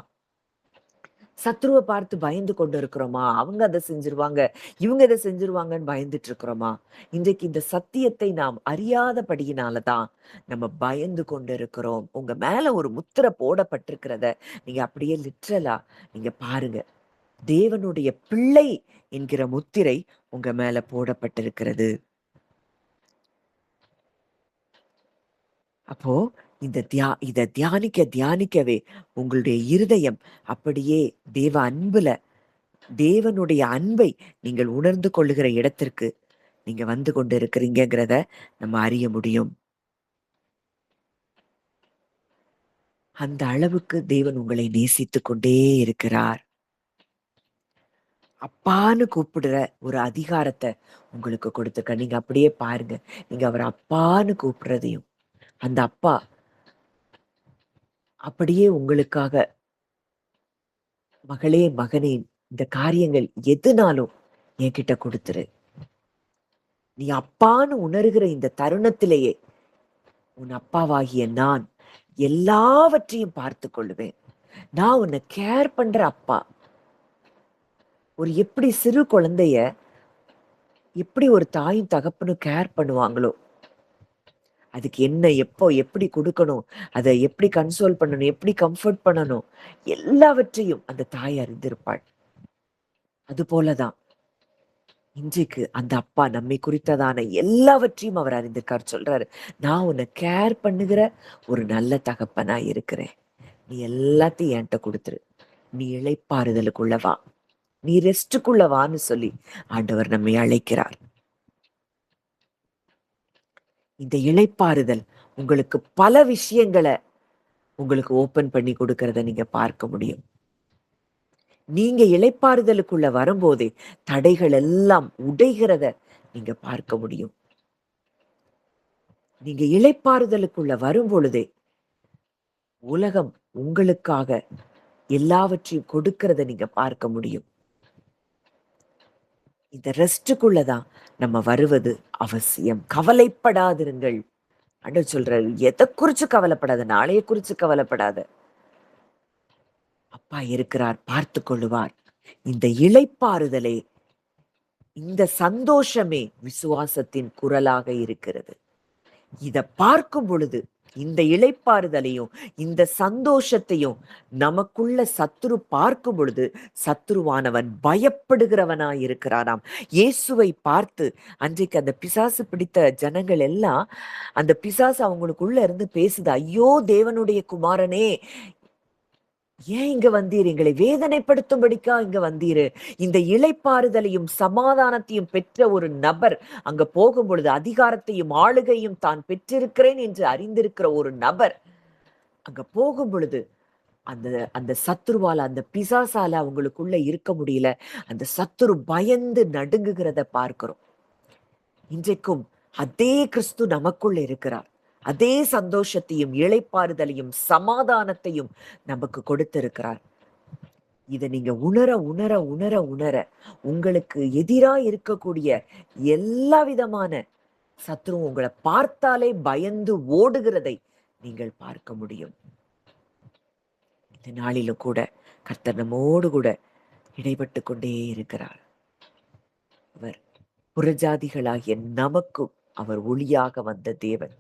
சத்ருவை பார்த்து பயந்து கொண்டு இருக்கிறோமா? அவங்க அதை செஞ்சிருவாங்க, இவங்க இதை செஞ்சிருவாங்கன்னு பயந்துட்டு இருக்கிறோமா? இன்றைக்கு இந்த சத்தியத்தை நாம் அறியாதபடியினாலதான் நம்ம பயந்து கொண்டு இருக்கிறோம். உங்க மேல ஒரு முத்திரை போடப்பட்டிருக்கிறத நீங்க அப்படியே லிட்ரலா நீங்க பாருங்க. தேவனுடைய பிள்ளை என்கிற முத்திரை உங்க மேல போடப்பட்டிருக்கிறது. அப்போ இத தியானிக்கவே உங்களுடைய இருதயம் அப்படியே தேவனுடைய அன்பை நீங்கள் உணர்ந்து கொள்ளுகிற இடத்திற்கு நீங்க வந்து கொண்டு இருக்கிறீங்கிறத நம்ம அறிய முடியும். அந்த அளவுக்கு தேவன் உங்களை நேசித்துக் கொண்டே இருக்கிறார். அப்பான்னு கூப்பிடுற ஒரு அதிகாரத்தை உங்களுக்கு கொடுத்துருக்க. நீங்க அப்படியே பாருங்க. நீங்க அவர் அப்பான்னு கூப்பிடுறதையும், அந்த அப்பா அப்படியே உங்களுக்காக, மகளே மகனே, இந்த காரியங்கள் எதுனாலும் என்கிட்ட கொடுத்துரு. நீ அப்பான்னு உணர்கிற இந்த தருணத்திலேயே உன் அப்பாவாகிய நான் எல்லாவற்றையும் பார்த்து கொள்ளுவேன். நான் உன்னை கேர் பண்ற அப்பா. ஒரு எப்படி சிறு குழந்தைய எப்படி ஒரு தாயும் தகப்பனும் கேர் பண்ணுவாங்களோ, அதுக்கு என்ன எப்போ எப்படி கொடுக்கணும், அதை எப்படி கன்சோல் பண்ணணும், எப்படி கம்ஃபர்ட் பண்ணணும், எல்லாவற்றையும் அந்த தாய் அறிந்திருப்பாள். அது போலதான் இன்றைக்கு அந்த அப்பா நம்மை குறித்ததான எல்லாவற்றையும் அவர் அறிந்திருக்கார். சொல்றாரு, நான் உன்னை கேர் பண்ணுகிற ஒரு நல்ல தகப்பனா இருக்கிறேன். நீ எல்லாத்தையும் என்கிட்ட கொடுத்துரு. நீ இளைப்பாறுதலுக்குள்ள வா, நீ ரெஸ்டுக்குள்ள வான்னு சொல்லி ஆண்டவர் நம்மை அழைக்கிறார். இந்த இளைப்பாறுதல் உங்களுக்கு பல விஷயங்களை உங்களுக்கு ஓபன் பண்ணி கொடுக்கறத நீங்க பார்க்க முடியும். நீங்க இளைப்பாறுதலுக்குள்ள வரும்போதே தடைகள் எல்லாம் உடைகிறத நீங்க பார்க்க முடியும். நீங்க இளைப்பாறுதலுக்குள்ள வரும் பொழுதே உலகம் உங்களுக்காக எல்லாவற்றையும் கொடுக்கறத நீங்க பார்க்க முடியும். இந்த ரெஸ்டுக்குள்ளதான் நம்ம வருவது அவசியம். கவலைப்படாதிருங்கள். ஆண்டவர் சொல்றாரு, எதை குறிச்சு கவலைப்படாத, நாளைய குறிச்சு கவலைப்படாத. அப்பா இருக்கிறார், பார்த்து கொள்ளுவார். இந்த இளைப்பாறுதலே, இந்த சந்தோஷமே விசுவாசத்தின் குரலாக இருக்கிறது. இத பார்க்கும் பொழுது இந்த இளைப்பாறுதலையும் இந்த சந்தோஷத்தையும் நமக்குள்ள சத்துரு பார்க்கும் பொழுது சத்துருவானவன் பயப்படுகிறவனாய் இருக்கிறானாம். இயேசுவை பார்த்து அன்றைக்கு அந்த பிசாசு பிடித்த ஜனங்கள் எல்லாம், அந்த பிசாசு அவங்களுக்குள்ள இருந்து பேசுது, ஐயோ தேவனுடைய குமாரனே, ஏன் இங்க வந்தீர்? எங்களை வேதனைப்படுத்தும்படிக்கா இங்க வந்தீரு? இந்த இளைப்பாறுதலையும் சமாதானத்தையும் பெற்ற ஒரு நபர் அங்க போகும் பொழுது, அதிகாரத்தையும் ஆளுகையும் தான் பெற்றிருக்கிறேன் என்று அறிந்திருக்கிற ஒரு நபர் அங்க போகும் பொழுது, அந்த அந்த சத்துருவால, அந்த பிசாசால அவங்களுக்குள்ள இருக்க முடியல. அந்த சத்துரு பயந்து நடுங்குகிறத பார்க்கிறோம். இன்றைக்கும் அதே கிறிஸ்து நமக்குள்ள இருக்கிறார். அதே சந்தோஷத்தையும் இளைப்பாறுதலையும் சமாதானத்தையும் நமக்கு கொடுத்திருக்கிறார். இதை நீங்க உணர உணர உணர உணர உங்களுக்கு எதிராக இருக்கக்கூடிய எல்லா விதமான சத்ருவும் உங்களை பார்த்தாலே பயந்து ஓடுகிறதை நீங்கள் பார்க்க முடியும். இந்த நாளிலும் கூட கர்த்தர் நம்மோடு கூட இடைப்பட்டு கொண்டே இருக்கிறார். அவர் புறஜாதிகளாகிய நமக்கும் அவர் ஒளியாக வந்த தேவன்.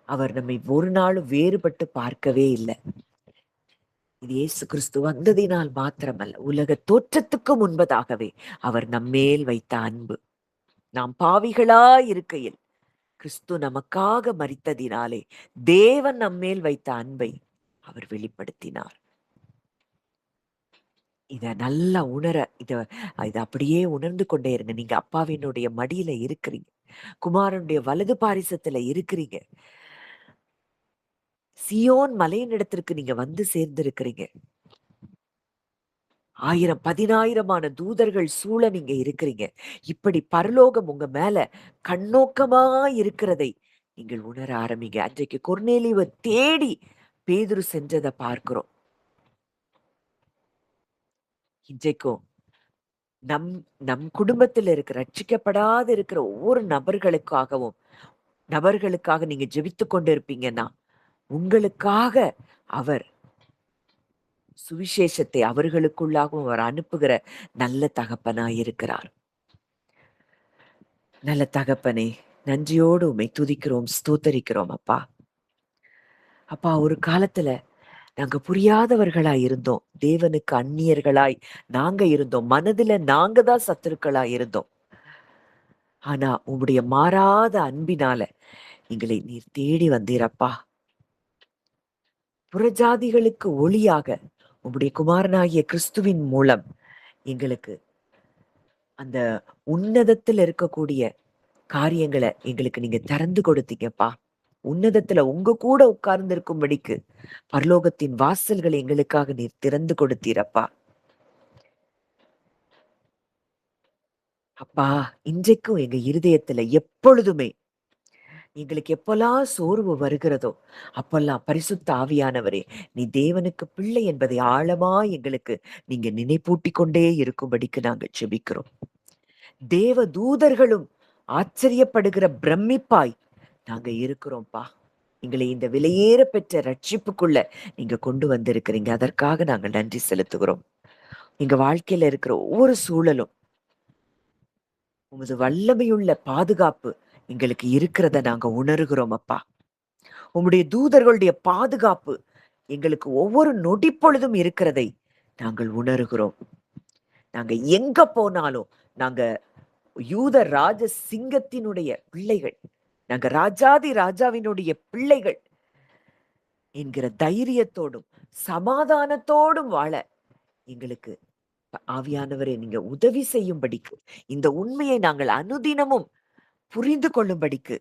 அவர் நம்மை ஒரு நாளும் வேறுபட்டு பார்க்கவே இல்லை. இது இயேசு கிறிஸ்து வந்ததினால் மாத்திரமல்ல, உலக தோற்றத்துக்கு முன்பதாகவே அவர் நம்மேல் வைத்த அன்பு. நாம் பாவிகளாய் இருக்கையில் கிறிஸ்து நமக்காக மரித்ததினாலே தேவன் நம்மேல் வைத்த அன்பை அவர் வெளிப்படுத்தினார். இத நல்லா உணர இத அப்படியே உணர்ந்து கொண்டே இருங்க. நீங்க அப்பாவினுடைய மடியில இருக்கிறீங்க, குமாரனுடைய வலது பாரிசத்துல இருக்கிறீங்க. சியோன் மலையினிடத்திற்கு நீங்க வந்து சேர்ந்திருக்கிறீங்க. 1000 10,000 தூதர்கள் சூழ நீங்க இருக்கிறீங்க. இப்படி பரலோகம் உங்க மேல கண்ணோக்கமா இருக்கிறதை நீங்கள் உணர ஆரம்பிங்க. அன்றைக்கு கொர்நேலியுவை தேடி பேதுரு சென்றதை பார்க்கிறோம். இன்றைக்கும் நம் நம் குடும்பத்தில் இருக்கிற ரட்சிக்கப்படாத இருக்கிற ஒவ்வொரு நபர்களுக்காக நீங்க ஜெபித்து கொண்டு இருப்பீங்கன்னா, உங்களுக்காக அவர் சுவிசேஷத்தை அவர்களுக்குள்ளாகவும் அவர் அனுப்புகிற நல்ல தகப்பனாய் இருக்கிறார். நல்ல தகப்பனே, நன்றியோடு உம்மை துதிக்கிறோம், ஸ்தோத்தரிக்கிறோம் அப்பா. அப்பா, ஒரு காலத்துல நாங்க புரியாதவர்களாய் இருந்தோம். தேவனுக்கு அந்நியர்களாய் நாங்க இருந்தோம். மனதுல நாங்க தான் சத்துருக்களா இருந்தோம். ஆனா உம்முடைய மாறாத அன்பினால எங்களை நீர் தேடி வந்தீரப்பா. புறஜாதிகளுக்கு ஒளியாக உம்முடைய குமாரனாகிய கிறிஸ்துவின் மூலம் எங்களுக்கு அந்த உன்னதத்தில் இருக்கக்கூடிய காரியங்களை எங்களுக்கு நீங்க திறந்து கொடுத்தீங்கப்பா. உன்னதத்துல உங்க கூட உட்கார்ந்து இருக்கும்படிக்கு பரலோகத்தின் வாசல்களை எங்களுக்காக நீர் திறந்து கொடுத்தீரப்பா. அப்பா, இன்றைக்கும் எங்க இருதயத்துல எப்பொழுதுமே எங்களுக்கு எப்பெல்லாம் சோர்வு வருகிறதோ அப்பெல்லாம் பரிசுத்த ஆவியானவரே, நீ தேவனுக்கு பிள்ளை என்பதை ஆழமா எங்களுக்கு நீங்க நினைப்பூட்டி கொண்டே இருக்கும்படிக்கு நாங்கள் ஜெபிக்கிறோம். தேவ தூதர்களும் ஆச்சரியப்படுகிற பிரமிப்பாய் நாங்க இருக்கிறோம்ப்பா. எங்களை இந்த விலையேற பெற்ற ரட்சிப்புக்குள்ள நீங்க கொண்டு வந்திருக்கிறீங்க. அதற்காக நாங்கள் நன்றி செலுத்துகிறோம். எங்க வாழ்க்கையில இருக்கிற ஒவ்வொரு சூழலும் உமது வல்லமையுள்ள பாதுகாப்பு எங்களுக்கு இருக்கிறத நாங்க உணர்கிறோம் அப்பா. உம்முடைய தூதர்களுடைய பாதுகாப்பு எங்களுக்கு ஒவ்வொரு நொடி பொழுதும் இருக்கிறதை நாங்கள் உணர்கிறோம். நாங்க எங்க போனாலும் நாங்க யூத ராஜ சிங்கத்தினுடைய பிள்ளைகள், நாங்க ராஜாதி ராஜாவினுடைய பிள்ளைகள் என்கிற தைரியத்தோடும் சமாதானத்தோடும் வாழ எங்களுக்கு ஆவியானவரை நீங்க உதவி செய்யும்படிக்கு, இந்த உண்மையை நாங்கள் அனுதினமும் புரிந்து கொள்ளும்படிக்கு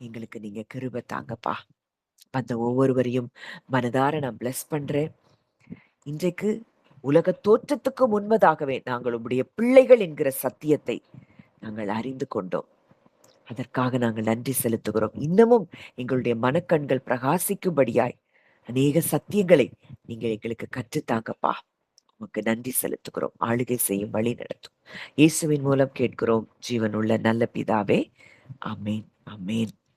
எங்களுக்கு நீங்க கிருபை தாங்கப்பா. அந்த ஒவ்வொருவரையும் மனதார நான் பிளஸ் பண்றேன். இன்றைக்கு உலக தோற்றத்துக்கு முன்பதாகவே நாங்கள் உம்முடைய பிள்ளைகள் என்கிற சத்தியத்தை நாங்கள் அறிந்து கொண்டோம். அதற்காக நாங்கள் நன்றி செலுத்துகிறோம். இன்னமும் எங்களுடைய மனக்கண்கள் பிரகாசிக்கும்படியாய் அநேக சத்தியங்களை நீங்க எங்களுக்கு கற்றுத்தாங்கப்பா. உமக்கு நன்றி செலுத்துகிறோம். ஆளுகை செய்யும் வழி நடத்தும். இயேசுவின் மூலம் கேட்கிறோம் ஜீவனுள்ள நல்ல பிதாவே. ஆமேன், ஆமேன்.